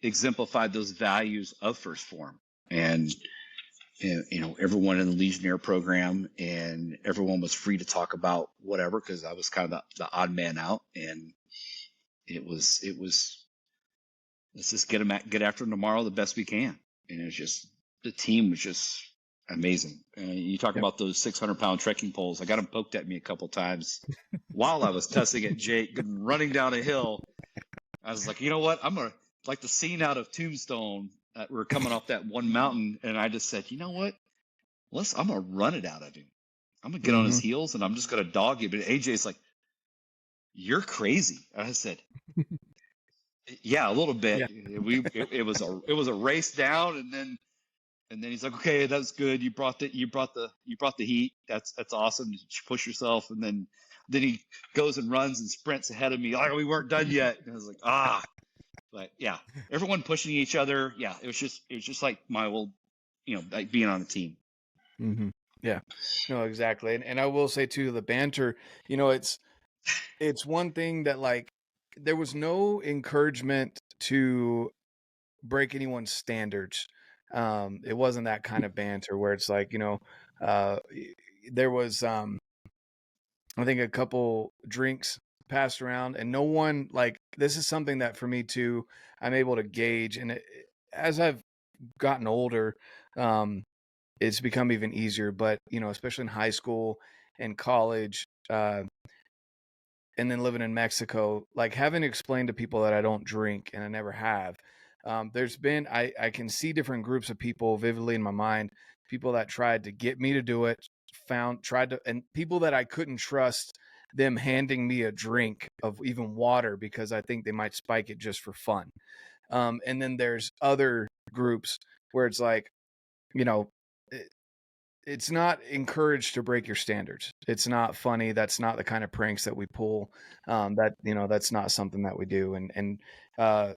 exemplified those values of First Phorm, and everyone in the Legionnaire program, and everyone was free to talk about whatever, because I was kind of the odd man out, and it was let's just get after them tomorrow the best we can. And it was just, the team was just amazing. You talk about those 600-pound trekking poles. I got them poked at me a couple times while I was testing at Jake, running down a hill. I was like, you know what? I'm going to, like the scene out of Tombstone, we're coming off that one mountain. And I just said, you know what? I'm going to run it out of him. I'm going to get on his heels, and I'm just going to dog him. But AJ's like, you're crazy. I said, yeah, a little bit. Yeah. It was a race down, and then he's like, okay, that's good. You brought the heat. That's awesome. You push yourself, and then he goes and runs and sprints ahead of me. Like, we weren't done yet. And I was like, but yeah, everyone pushing each other. Yeah, it was just like my old, like being on a team. Mm-hmm. Yeah, no, exactly. And I will say too, the banter, it's one thing that, like, there was no encouragement to break anyone's standards. It wasn't that kind of banter where it's like, there was, I think, a couple drinks passed around, and no one, like, this is something that for me too, I'm able to gauge. And as I've gotten older, it's become even easier. But, especially in high school and college, and then living in Mexico, like, having to explain to people that I don't drink, and I never have. There's been, I can see different groups of people vividly in my mind, people that tried to get me to do it, and people that I couldn't trust them handing me a drink of even water because I think they might spike it just for fun. And then there's other groups where it's like, you know, it's not encouraged to break your standards. It's not funny. That's not the kind of pranks that we pull. That's not something that we do. I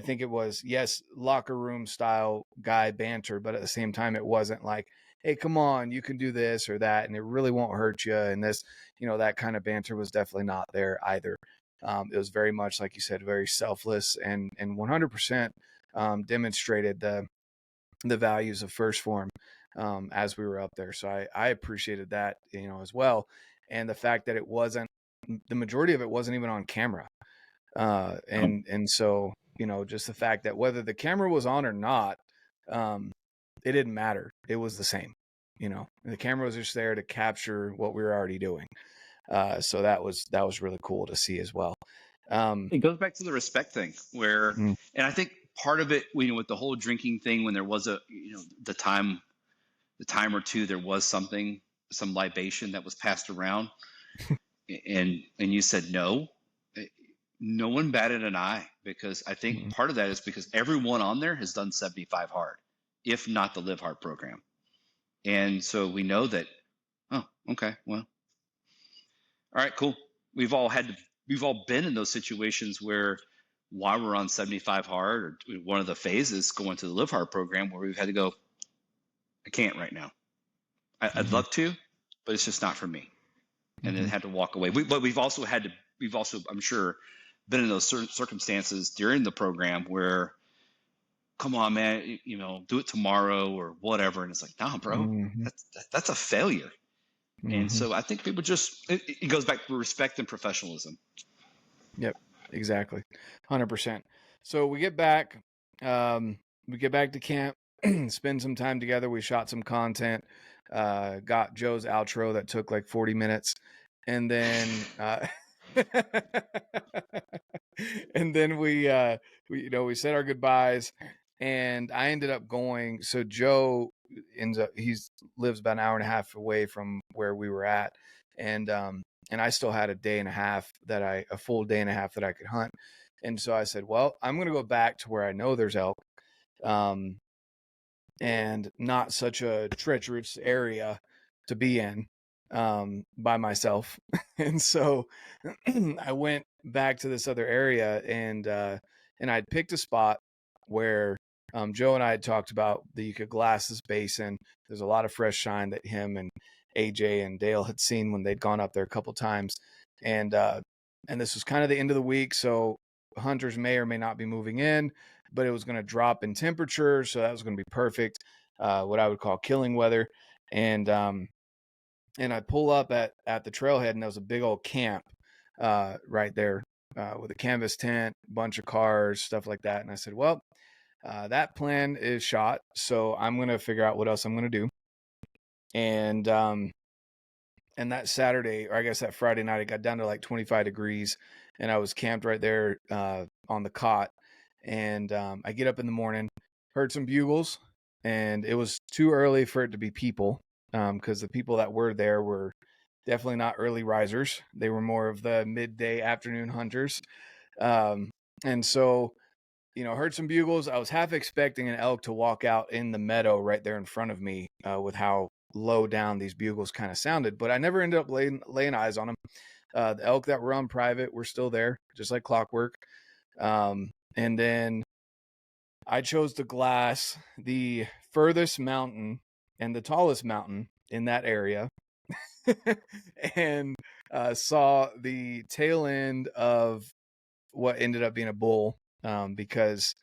think it was, yes, locker room style guy banter, but at the same time, it wasn't like, hey, come on, you can do this or that, and it really won't hurt you. And this, that kind of banter was definitely not there either. It was very much, like you said, very selfless, and 100% demonstrated the values of First Phorm as we were up there. So I appreciated that, as well. And the fact that the majority of it wasn't even on camera. And so, just the fact that whether the camera was on or not, it didn't matter. It was the same, the camera was just there to capture what we were already doing. So that was really cool to see as well. It goes back to the respect thing and I think part of it, with the whole drinking thing, when there was the time or two, there was some libation that was passed around, and you said no. No one batted an eye, because I think part of that is because everyone on there has done 75 hard, if not the Live Hard program. And so we know that, oh, okay, well, all right, cool. We've all been in those situations where, while we're on 75 hard, or one of the phases going to the Live Hard program, where we've had to go, I can't right now. I'd love to, but it's just not for me. And then had to walk away. But we've also, I'm sure, been in those certain circumstances during the program where, come on, man, do it tomorrow or whatever. And it's like, nah, bro, that's a failure. And so I think people it goes back to respect and professionalism. Yep, exactly. 100%. So we get back to camp, spend some time together. We shot some content, got Joe's outro that took like 40 minutes. And then, and then we said our goodbyes, and I ended up going. So Joe lives about an hour and a half away from where we were at. And I still had a full day and a half that I could hunt. And so I said, well, I'm going to go back to where I know there's elk, and not such a treacherous area to be in, by myself. And so I went back to this other area, and I'd picked a spot where Joe and I had talked about that you could glass this basin. There's a lot of fresh shine that him and AJ and Dale had seen when they'd gone up there a couple times. And this was kind of the end of the week, so hunters may or may not be moving in, but it was going to drop in temperature, so that was going to be perfect, what I would call killing weather. And I pull up at the trailhead, and there was a big old camp right there, with a canvas tent, bunch of cars, stuff like that. And I said, well, that plan is shot, so I'm going to figure out what else I'm going to do. And that Saturday, or I guess that Friday night, it got down to like 25 degrees, and I was camped right there on the cot. And I get up in the morning, heard some bugles, and it was too early for it to be people, because the people that were there were definitely not early risers. They were more of the midday afternoon hunters. And so, heard some bugles. I was half expecting an elk to walk out in the meadow right there in front of me with how low down these bugles kind of sounded, but I never ended up laying eyes on them. The elk that were on private were still there, just like clockwork. And then I chose to glass the furthest mountain and the tallest mountain in that area and saw the tail end of what ended up being a bull because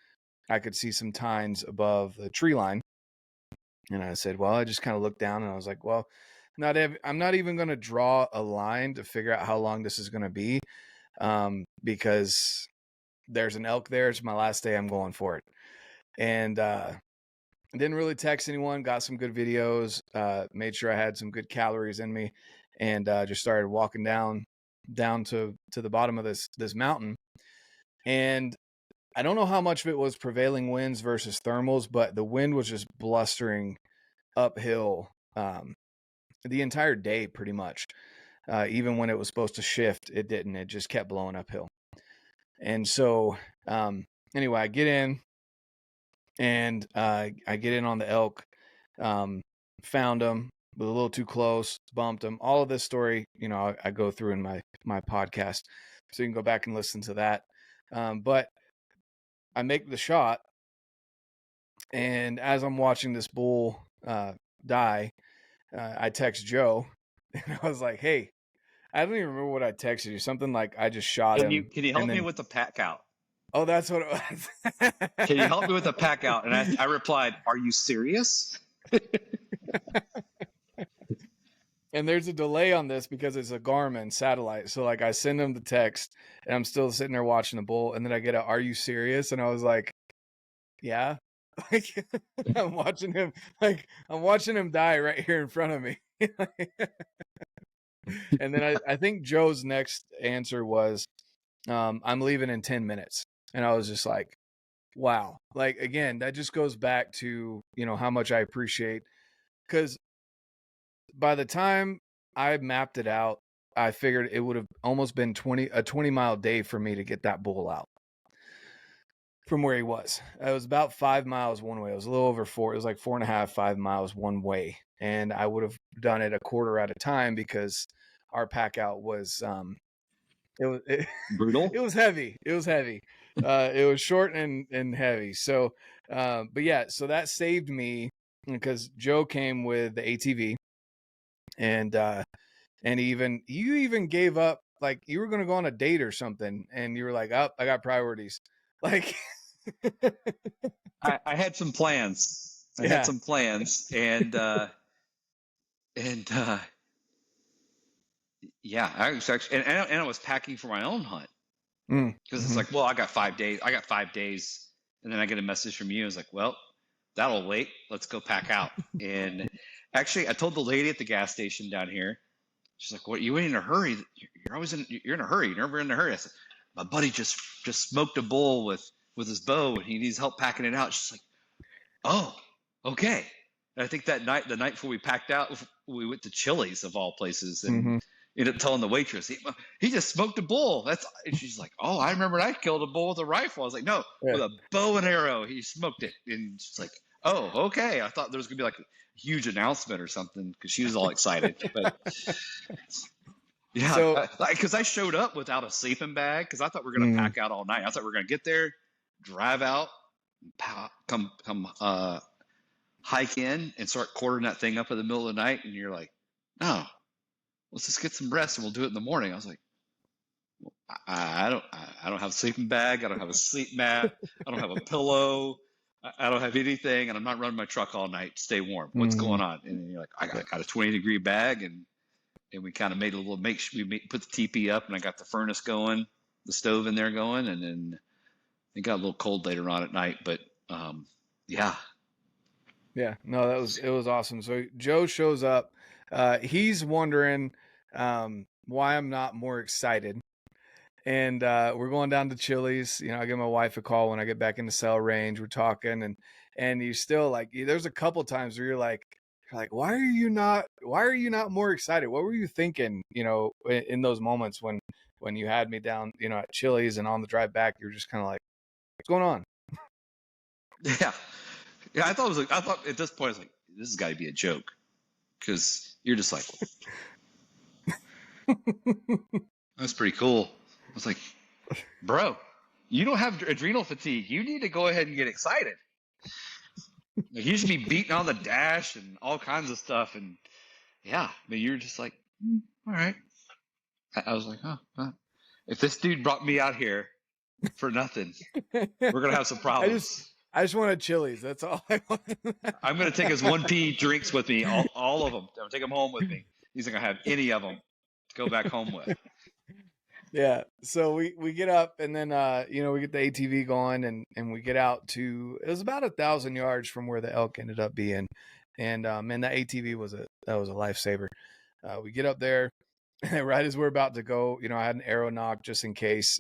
I could see some tines above the tree line. And I said, well, I just kind of looked down and I was like, well, I'm not even going to draw a line to figure out how long this is going to be because there's an elk there. It's my last day. I'm going for it. And didn't really text anyone, got some good videos, made sure I had some good calories in me, and just started walking down to the bottom of this mountain. And I don't know how much of it was prevailing winds versus thermals, but the wind was just blustering uphill the entire day pretty much. Even when it was supposed to shift, it didn't. It just kept blowing uphill. And so anyway, I get in and I get in on the elk, found them, but a little too close, bumped them. All of this story, I go through in my podcast, so you can go back and listen to that. But I make the shot, and as I'm watching this bull die, I text Joe, and I was like, "Hey, I don't even remember what I texted you. Something like I just shot him." Can you help me with the pack out? Oh, that's what it was. Can you help me with the pack out? And I replied, "Are you serious?" And there's a delay on this because it's a Garmin satellite. So like I send him the text and I'm still sitting there watching the bull. And then I get "Are you serious?" And I was like, yeah, like I'm watching him die right here in front of me. And then I think Joe's next answer was, I'm leaving in 10 minutes. And I was just like, wow. Like, again, that just goes back to, how much I appreciate, because by the time I mapped it out, I figured it would have almost been a 20-mile day for me to get that bull out from where he was. It was about 5 miles one way. It was a little over 4. It was like 4.5, 5 miles one way. And I would have done it a quarter at a time because our pack out was, brutal. It was heavy. It was short and heavy. So, but yeah, so that saved me because Joe came with the ATV. And you even gave up, like you were going to go on a date or something. And you were like, oh, I got priorities. Like, I had some plans. I had some plans and yeah, I was actually, and I was packing for my own hunt because it's like, well, I got 5 days. And then I get a message from you. I was like, well, that'll wait. Let's go pack out. And actually, I told the lady at the gas station down here. She's like, "What? You ain't in a hurry? You're in a hurry. You're never in a hurry." I said, "My buddy just smoked a bull with his bow, and he needs help packing it out." She's like, "Oh, okay." And I think that night, the night before we packed out, we went to Chili's of all places, and ended up telling the waitress, he just smoked a bull. And she's like, "Oh, I remember I killed a bull with a rifle." I was like, "No, with a bow and arrow, he smoked it." And she's like, "Oh, okay." I thought there was gonna be like a huge announcement or something because she was all excited. But yeah, because I showed up without a sleeping bag because I thought we were gonna pack out all night. I thought we were gonna get there, drive out, come hike in, and start quartering that thing up in the middle of the night. And you're like, "No, let's just get some rest and we'll do it in the morning." I was like, well, I don't have a sleeping bag. I don't have a sleep mat. I don't have a pillow. I don't have anything, and I'm not running my truck all night to stay warm. What's going on? And you're like, I got a 20-degree bag, and we kind of made a little put the teepee up, and I got the furnace going, the stove in there going, and then it got a little cold later on at night. But yeah. No, it was awesome. So Joe shows up. He's wondering why I'm not more excited. And we're going down to Chili's. I give my wife a call when I get back into cell range. We're talking, and you still like, there's a couple times where you're like, like, why are you not more excited? What were you thinking, in those moments when you had me down, at Chili's, and on the drive back, you're just kind of like, what's going on? Yeah. Yeah. I thought at this point, I was like, this has got to be a joke. Cause you're just like, that's pretty cool. I was like, bro, you don't have adrenal fatigue. You need to go ahead and get excited. Like, you should be beating on the dash and all kinds of stuff. And yeah, but you're just like, all right. I was like, if this dude brought me out here for nothing, we're going to have some problems. I just wanted Chili's. That's all I want. I'm going to take his 1P drinks with me, all of them. I'm going to take them home with me. He's not going to have any of them to go back home with. Yeah. So we get up, and then, we get the ATV going, and we get out to, it was about 1,000 yards from where the elk ended up being. And, man, that ATV was a lifesaver. We get up there, and right as we're about to go, I had an arrow nock just in case.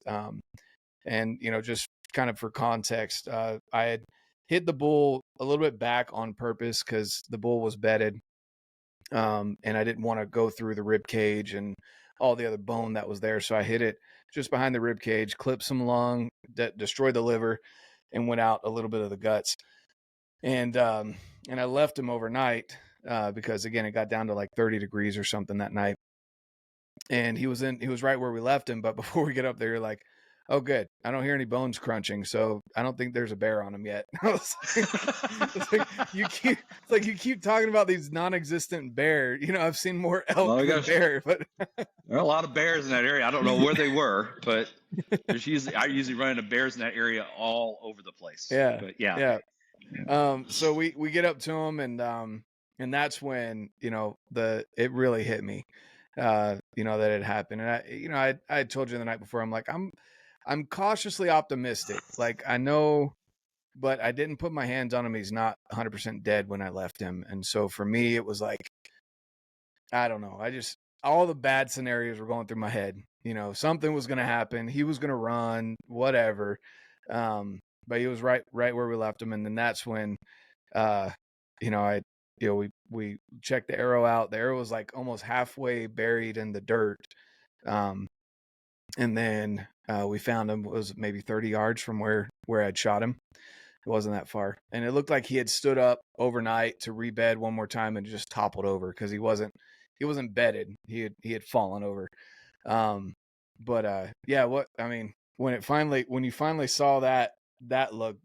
And, just kind of for context, I had hit the bull a little bit back on purpose because the bull was bedded. And I didn't want to go through the rib cage and all the other bone that was there. So I hit it just behind the rib cage, clipped some lung, destroyed the liver, and went out a little bit of the guts. And I left him overnight because, again, it got down to like 30 degrees or something that night. And he was right where we left him. But before we get up there, you're like, oh, good. I don't hear any bones crunching, so I don't think there's a bear on him yet. You keep talking about these non-existent bear. I've seen more elk than bear, but there are a lot of bears in that area. I don't know where they were, but I usually run into bears in that area all over the place. Yeah, but yeah. So we get up to him, and that's when it really hit me, that it happened. And I told you the night before, I'm like, I'm cautiously optimistic. Like, I know, but I didn't put my hands on him. He's not 100% dead when I left him. And so for me, it was like, I don't know. All the bad scenarios were going through my head. Something was going to happen. He was going to run, whatever. But he was right where we left him. And then that's when, we checked the arrow out. The arrow was like almost halfway buried in the dirt. And then we found him, it was maybe 30 yards from where I'd shot him. It wasn't that far. And it looked like he had stood up overnight to rebed one more time and just toppled over because he wasn't bedded. He had fallen over. When you finally saw that look,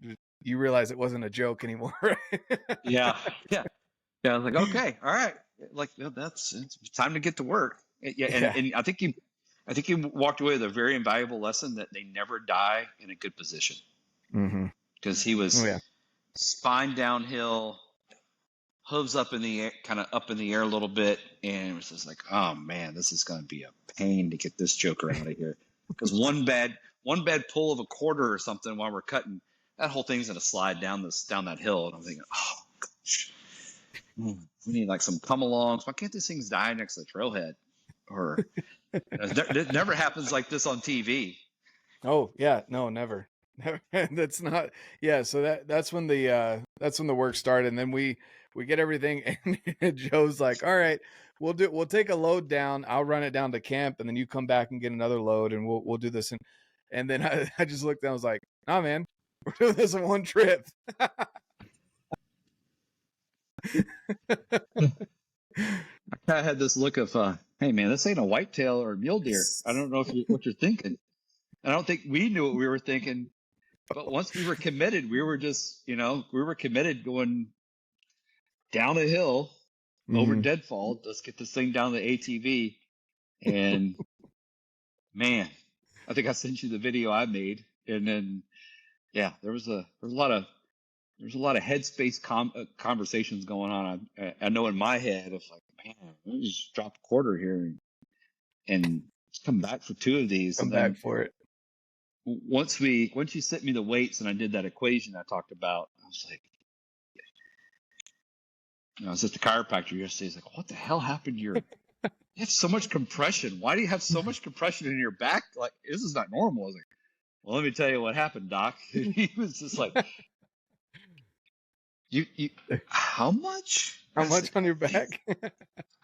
you realize it wasn't a joke anymore. Yeah. I was like, okay, all right. Like, it's time to get to work. And I think you walked away with a very invaluable lesson that they never die in a good position. Because he was spine downhill, hooves up in the air, kind of up in the air a little bit, and it was just like, oh man, this is going to be a pain to get this joker out of here. Because one bad pull of a quarter or something while we're cutting, that whole thing's going to slide down that hill. And I'm thinking, oh gosh, we need like some come-alongs. Why can't these things die next to the trailhead? Or it never happens like this on TV. Oh yeah, no, never. That's not. Yeah, so that's when the work started, and then we get everything, and Joe's like, all right, we'll take a load down. I'll run it down to camp, and then you come back and get another load, and we'll do this. And then I just looked down. I was like, nah, man, we're doing this in one trip. I had this look of, hey man, this ain't a whitetail or a mule deer. I don't know what you're thinking. I don't think we knew what we were thinking, but once we were committed, we were committed going down a hill over deadfall. Let's get this thing down the ATV. And man, I think I sent you the video I made. And then, yeah, there was a lot of headspace conversations going on. I know in my head of like, man, let me just drop a quarter here and come back for two of these. Come back for it. Once you sent me the weights and I did that equation I talked about, I was like, I was at the chiropractor yesterday. He's like, what the hell happened to you have so much compression. Why do you have so much compression in your back? Like, this is not normal. I was like, well, let me tell you what happened, Doc. He was just like, you how much? How much on your back?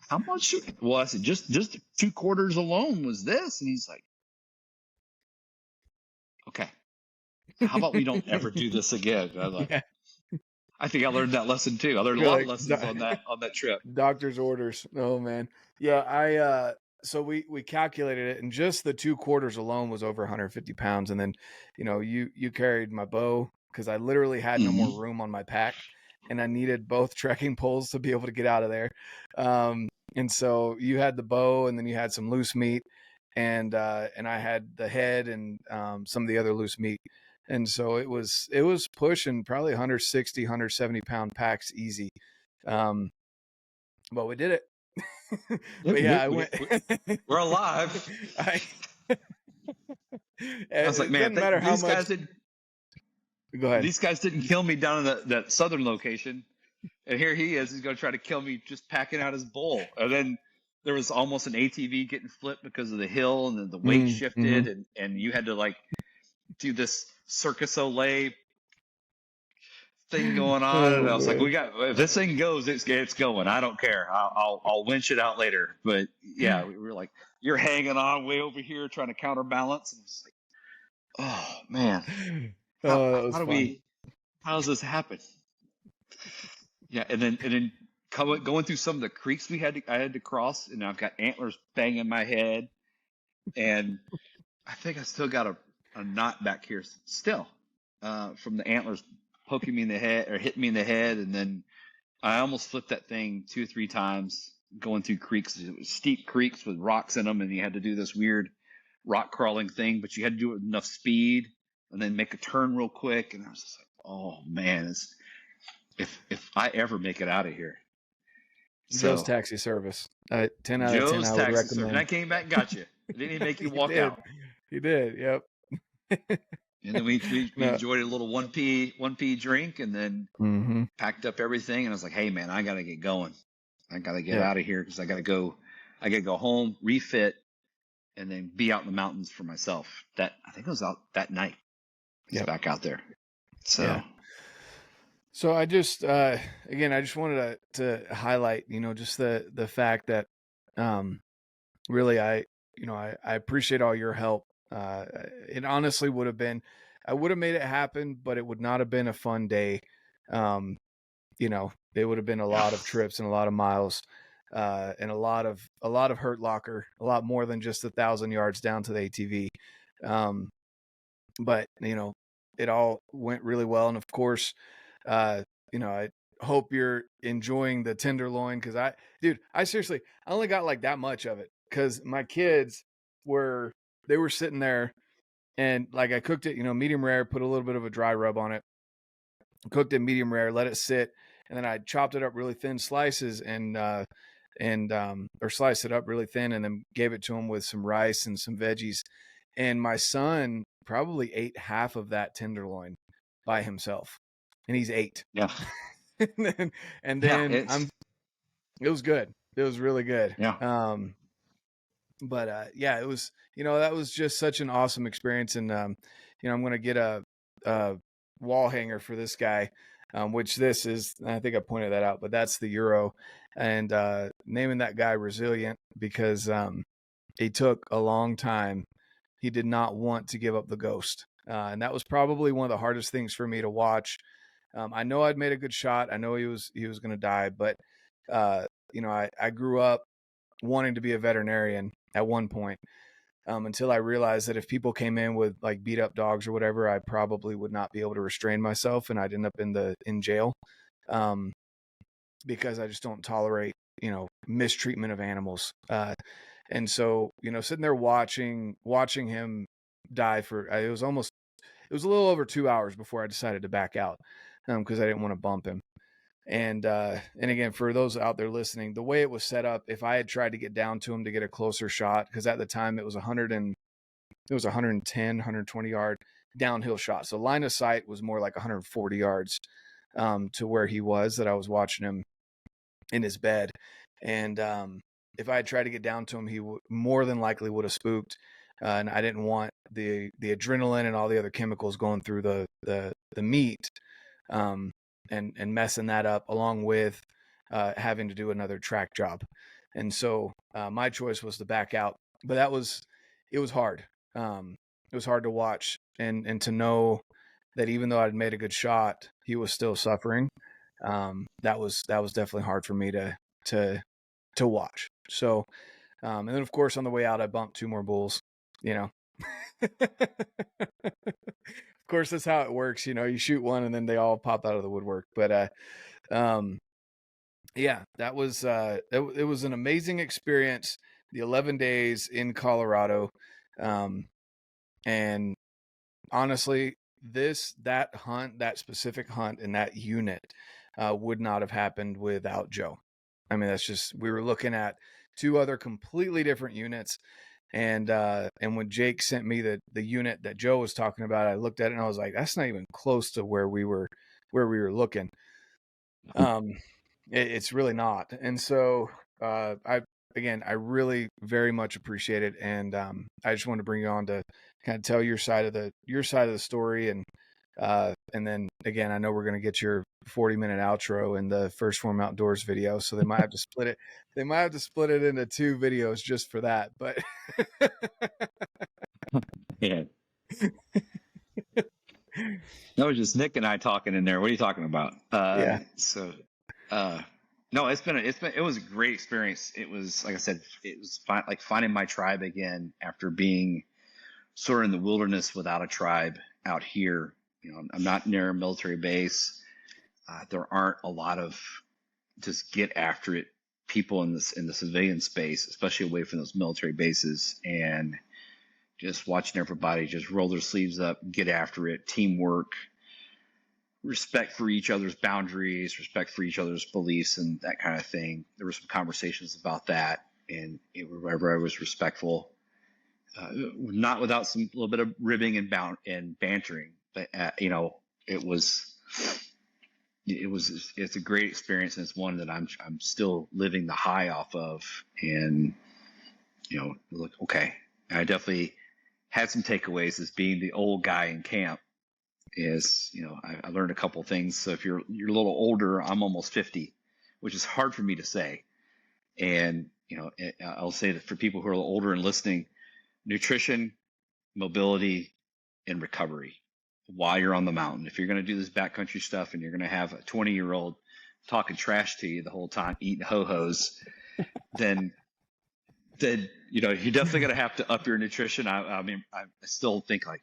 How much? Well, I said, just 2 quarters alone was this. And he's like, okay, how about we don't ever do this again? And I'm like, Yeah. I think I learned that lesson too. I learned a You're lot of like, lessons on that trip. doctor's orders. Oh man. Yeah, so we calculated it, and just the 2 quarters alone was over 150 pounds. And then, you carried my bow, because I literally had no more room on my pack, and I needed both trekking poles to be able to get out of there. And so you had the bow, and then you had some loose meat, and I had the head and some of the other loose meat. And so it was pushing probably 160, 170 pound packs easy. But we did it. But yeah, I went. We're alive. I was like, man, doesn't matter how these much. guys didn't. Go ahead. These guys didn't kill me down in that southern location, and here he is. He's going to try to kill me just packing out his bowl. And then there was almost an ATV getting flipped because of the hill, and then the weight shifted, and you had to like do this Circus Olay thing going on. And I was like, if this thing goes, it's going. I don't care. I'll winch it out later. But yeah, we were like, you're hanging on way over here trying to counterbalance, and it's like, oh man, how does this happen? Yeah, and then going through some of the creeks I had to cross, and I've got antlers banging my head, and I think I still got a knot back here still from the antlers poking me in the head or hitting me in the head. And then I almost flipped that thing 2 or 3 times going through creeks. It was steep creeks with rocks in them, and you had to do this weird rock crawling thing, but you had to do it with enough speed and then make a turn real quick. And I was just like, oh man, if I ever make it out of here. Joe's Taxi Service. 10 out of 10 I would recommend. Service. And I came back and got you. Didn't even make you walk out. He did, yep. And then we enjoyed a little 1P drink, and then packed up everything. And I was like, hey man, I got to get going. I got to get out of here, because I got to go home, refit, and then be out in the mountains for myself. I think I was out that night. Back out there. So I just, again, I just wanted to highlight, just the fact that, really, I appreciate all your help. It honestly would have been, I would have made it happen, but it would not have been a fun day. It would have been a lot of trips and a lot of miles, and a lot of hurt locker, a lot more than just 1,000 yards down to the ATV. But it all went really well. And of course, I hope you're enjoying the tenderloin, because I seriously, I only got like that much of it, because my kids were sitting there, and like I cooked it, medium rare, put a little bit of a dry rub on it, cooked it medium rare, let it sit, and then I chopped it up really thin slices or sliced it up really thin, and then gave it to him with some rice and some veggies. And my son probably ate half of that tenderloin by himself, and he's 8. Yeah. and then it was good. It was really good. Yeah. But it was, that was just such an awesome experience. And, I'm going to get a wall hanger for this guy, which this is, I think I pointed that out, but that's the Euro, and naming that guy Resilient, because he took a long time. He did not want to give up the ghost. And that was probably one of the hardest things for me to watch. I know I'd made a good shot. I know he was going to die, but I grew up wanting to be a veterinarian at one point, until I realized that if people came in with like beat up dogs or whatever, I probably would not be able to restrain myself, and I'd end up in jail, because I just don't tolerate, mistreatment of animals. And so, sitting there watching him die it was a little over 2 hours before I decided to back out, because I didn't want to bump him. And again, for those out there listening, the way it was set up, if I had tried to get down to him to get a closer shot, because at the time it was 110, 120 yard downhill shot. So line of sight was more like 140 yards to where he was, that I was watching him in his bed. And if I had tried to get down to him, he more than likely would have spooked. And I didn't want the adrenaline and all the other chemicals going through the meat, and messing that up, along with having to do another track job. And so my choice was to back out, but it was hard. It was hard to watch and to know that even though I'd made a good shot, he was still suffering. That was definitely hard for me to watch. So, and then of course on the way out, I bumped 2 more bulls, you know. Of course, that's how it works. You know, you shoot one and then they all pop out of the woodwork. But yeah, that was it was an amazing experience. The 11 days in Colorado, and honestly, that specific hunt and that unit would not have happened without Joe. I mean, we were looking at 2 other completely different units. And when Jake sent me the unit that Joe was talking about, I looked at it and I was like, that's not even close to where we were looking. It's really not. And so I really very much appreciate it. And I just wanted to bring you on to kind of tell your side of the story. And then again, I know we're going to get your 40-minute outro in the first Phorm Outdoors video, so they might have to split it. They might have to split it into 2 videos just for that. But Yeah. That was just Nick and I talking in there. What are you talking about? Yeah. So, no, it was a great experience. It was, like I said, it was like finding my tribe again after being sort of in the wilderness without a tribe out here. You know, I'm not near a military base. There aren't a lot of just get after it people in the civilian space, especially away from those military bases, and just watching everybody just roll their sleeves up, get after it, teamwork, respect for each other's boundaries, respect for each other's beliefs, and that kind of thing. There were some conversations about that, and wherever I was respectful, not without some little bit of ribbing and bantering, but you know, it's a great experience, and it's one that I'm still living the high off of. And you know, look, okay, I definitely had some takeaways as being the old guy in camp. Is, you know, I learned a couple things. So if you're a little older, I'm almost 50, which is hard for me to say. And you know, I'll say that for people who are a little older and listening, nutrition, mobility, and recovery while you're on the mountain. If you're going to do this backcountry stuff and you're going to have a 20-year-old talking trash to you the whole time, eating ho-hos, then you know, you're definitely going to have to up your nutrition. I mean, I still think like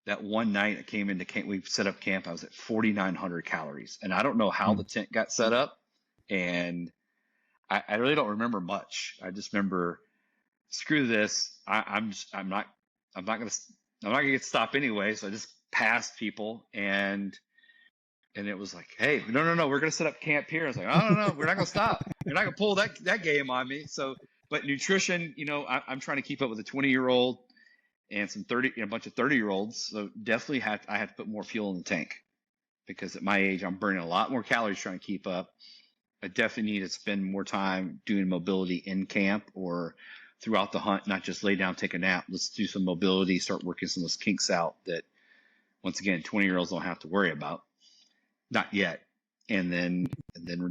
that one night I came into camp, we set up camp, I was at 4,900 calories, and I don't know how the tent got set up, and I really don't remember much. I just remember, screw this. I'm not gonna get stopped anyway. So I just passed people, and it was like, hey, no, we're gonna set up camp here. I was like, oh no, we're not gonna stop. You're not gonna pull that game on me. So, but nutrition, you know, I'm trying to keep up with a 20-year-old and some 30, a bunch of 30-year-olds. So definitely I had to put more fuel in the tank, because at my age I'm burning a lot more calories trying to keep up. I definitely need to spend more time doing mobility in camp or throughout the hunt, not just lay down, take a nap. Let's do some mobility, start working some of those kinks out that, once again, 20-year-olds don't have to worry about. Not yet. And then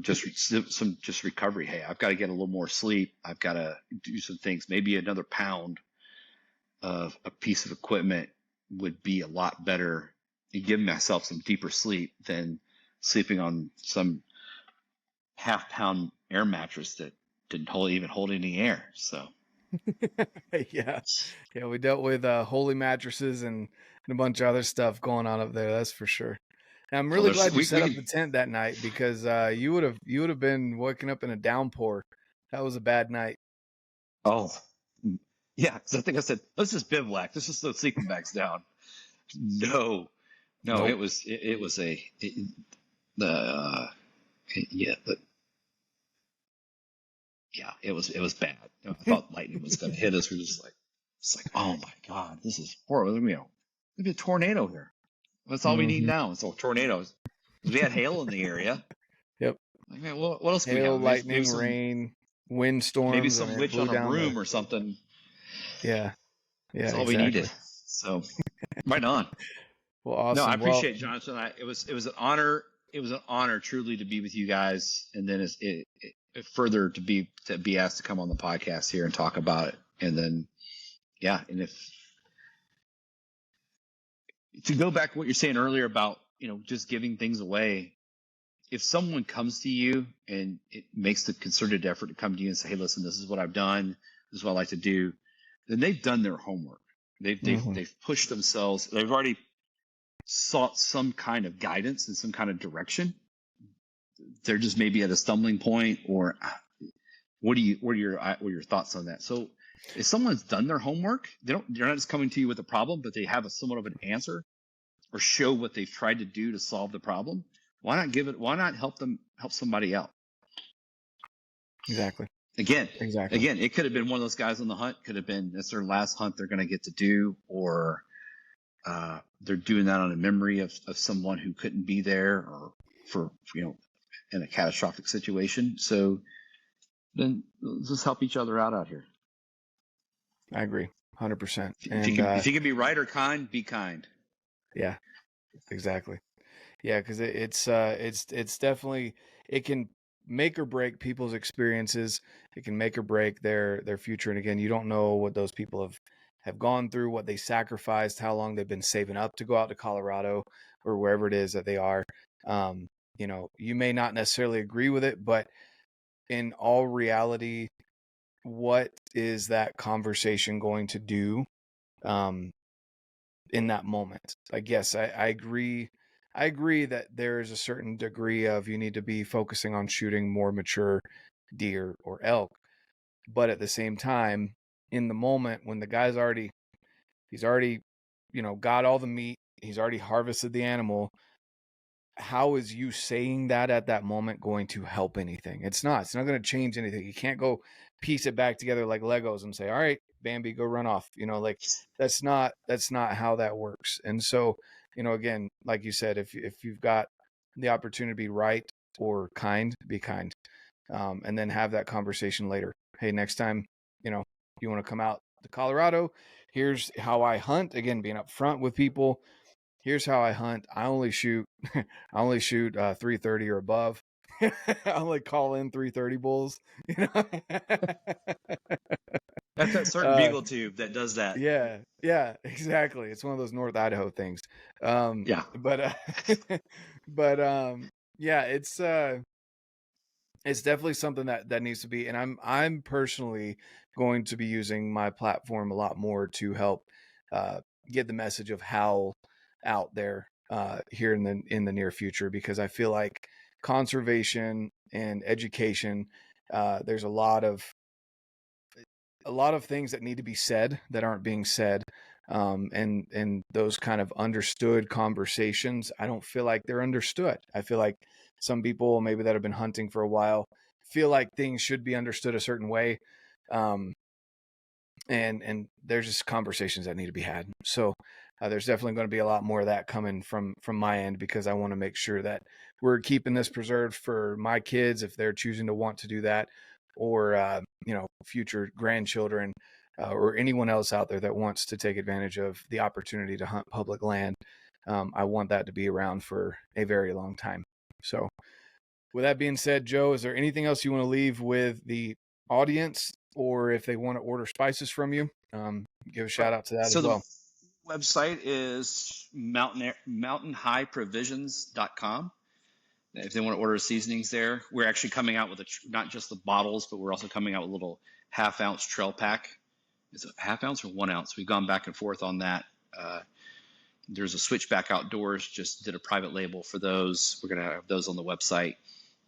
just recovery. Hey, I've got to get a little more sleep. I've got to do some things. Maybe another pound of a piece of equipment would be a lot better and give myself some deeper sleep than sleeping on some half-pound air mattress that didn't even hold any air. So yeah, we dealt with holy mattresses and a bunch of other stuff going on up there. That's for sure. And I'm really glad you set up the tent that night, because you would have been waking up in a downpour. That was a bad night. Oh, yeah. Because I think I said, let's just bivouac. Let's just throw sleeping bags down. No. Nope. It was it was bad. I thought lightning was going to hit us. We were just like, it's like, oh my God, this is horrible. You know, maybe a tornado here. That's all we need now. It's all tornadoes. We had hail in the area. Yep. Like, man, what else do we hail, have? lightning, rain, windstorms. Maybe some witch on a broom or something. Yeah. That's all we needed. So, right on. Well, awesome. No, I appreciate it, Jonathan. It was an honor it was an honor truly to be with you guys, and then it further to be asked to come on the podcast here and talk about it. And then and if to go back to what you're saying earlier about just giving things away, if someone comes to you and it makes the concerted effort to come to you and say, hey, listen, this is what I've done, this is what I like to do, then they've done their homework. They've pushed themselves. They've already sought some kind of guidance and some kind of direction. They're just maybe at a stumbling point, or what are your thoughts on that? So if someone's done their homework, they're not just coming to you with a problem, but they have somewhat of an answer or show what they've tried to do to solve the problem. Why not help somebody out? Exactly. Again, it could have been one of those guys on the hunt, could have been that's their last hunt they're going to get to do, or they're doing that on a memory of someone who couldn't be there, or for in a catastrophic situation. So then let's just help each other out here. I agree 100%. If you can be right or kind, be kind. Yeah, exactly. Yeah, because it's definitely, it can make or break people's experiences. It can make or break their future. And again, you don't know what those people have gone through, what they sacrificed, how long they've been saving up to go out to Colorado or wherever it is that they are. You may not necessarily agree with it, but in all reality, what is that conversation going to do in that moment? I guess I agree. I agree that there is a certain degree of you need to be focusing on shooting more mature deer or elk. But at the same time, in the moment when the guy's he's already, got all the meat, he's already harvested the animal, how is you saying that at that moment going to help anything? It's not going to change anything. You can't go piece it back together like Legos and say, all right, Bambi, go run off. That's not how that works. And so, again, like you said, if you've got the opportunity to be right or kind, be kind. And then have that conversation later. Hey, next time, you want to come out to Colorado, here's how I hunt. Again, being upfront with people. Here's how I hunt. I only shoot 330 or above. I only call in 330 bulls. That's that certain bugle tube that does that. Yeah, exactly. It's one of those North Idaho things. Yeah. Yeah, it's definitely something that needs to be, and I'm personally going to be using my platform a lot more to help get the message of how out there here in the near future, because I feel like conservation and education, there's a lot of things that need to be said that aren't being said, and those kind of understood conversations, I don't feel like they're understood. I feel like some people maybe that have been hunting for a while feel like things should be understood a certain way, and there's just conversations that need to be had. So there's definitely going to be a lot more of that coming from my end, because I want to make sure that we're keeping this preserved for my kids if they're choosing to want to do that, or future grandchildren, or anyone else out there that wants to take advantage of the opportunity to hunt public land. I want that to be around for a very long time. So with that being said, Joe, is there anything else you want to leave with the audience, or if they want to order spices from you, give a shout out to that as well. The website is mountainhighprovisions.com. If they want to order seasonings there, we're actually coming out with not just the bottles, but we're also coming out with a little 1/2 ounce trail pack. Is it 1/2 ounce or 1 ounce? We've gone back and forth on that. There's a Switchback Outdoors, just did a private label for those. We're going to have those on the website.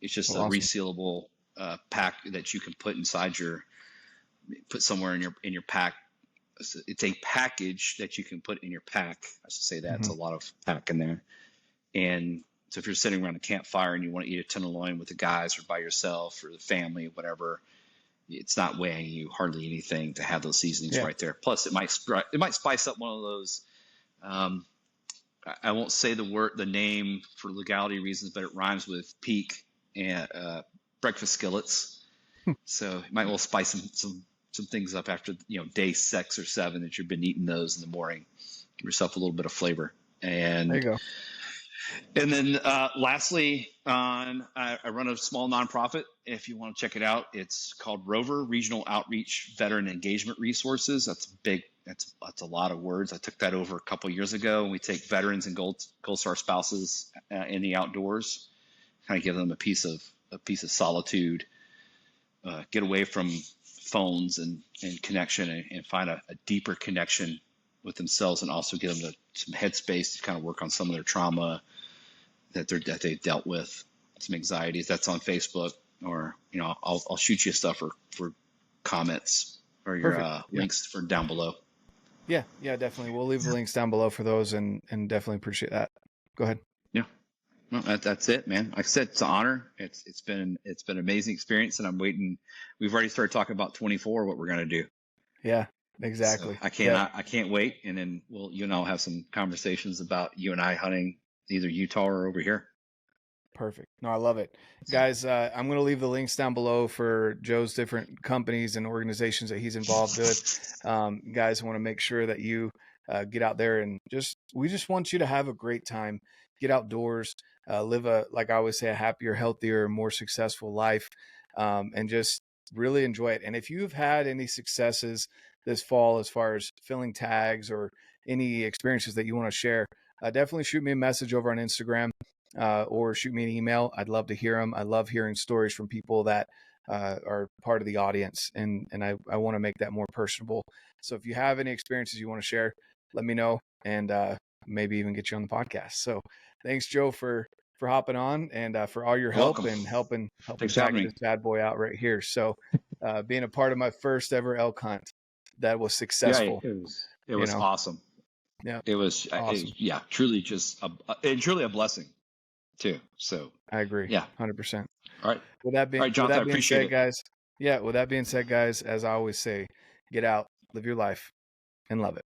It's just a resealable pack that you can put inside put somewhere in your pack. It's a package that you can put in your pack. I should say that. It's a lot of pack in there. And so if you're sitting around a campfire and you want to eat a tenderloin with the guys or by yourself or the family, whatever, it's not weighing you hardly anything to have those seasonings right there. Plus, it might spice up one of those. I won't say the name for legality reasons, but it rhymes with peak and breakfast skillets. So it might well spice some things up after day 6 or 7 that you've been eating those in the morning. Give yourself a little bit of flavor. And there you go. And then lastly, I run a small nonprofit. If you want to check it out, it's called Rover Regional Outreach Veteran Engagement Resources. That's big. That's a lot of words. I took that over a couple of years ago, and we take veterans and Gold Star spouses in the outdoors, kind of give them a piece of solitude, get away from phones and connection, and find a deeper connection with themselves, and also give them some headspace to kind of work on some of their trauma that they've dealt with, some anxieties. That's on Facebook, or I'll shoot you stuff for comments, or your links for down below. Yeah, definitely. We'll leave the links down below for those, and definitely appreciate that. Go ahead. Yeah, no, that's it, man. Like I said, it's an honor. It's been an amazing experience, and I'm waiting. We've already started talking about 24, what we're gonna do. Yeah, exactly. So I can't wait, and then you and I'll have some conversations about you and I hunting either Utah or over here. Perfect. No, I love it. Guys, I'm going to leave the links down below for Joe's different companies and organizations that he's involved with. Guys, I want to make sure that you get out there and we just want you to have a great time. Get outdoors, live like I always say, a happier, healthier, more successful life, and just really enjoy it. And if you've had any successes this fall as far as filling tags or any experiences that you want to share, definitely shoot me a message over on Instagram. Or shoot me an email. I'd love to hear them. I love hearing stories from people that are part of the audience, and I want to make that more personable. So if you have any experiences you want to share, let me know, and maybe even get you on the podcast. So thanks, Joe, for hopping on, and for all your help and helping pack this bad boy out right here. So being a part of my first ever elk hunt that was successful. Yeah, it was awesome. Yeah, it was awesome. Truly just truly a blessing too. So I agree. Yeah, 100%. All right. With that being, Jonathan, I appreciate it, guys. Yeah. With that being said, guys, as I always say, get out, live your life, and love it.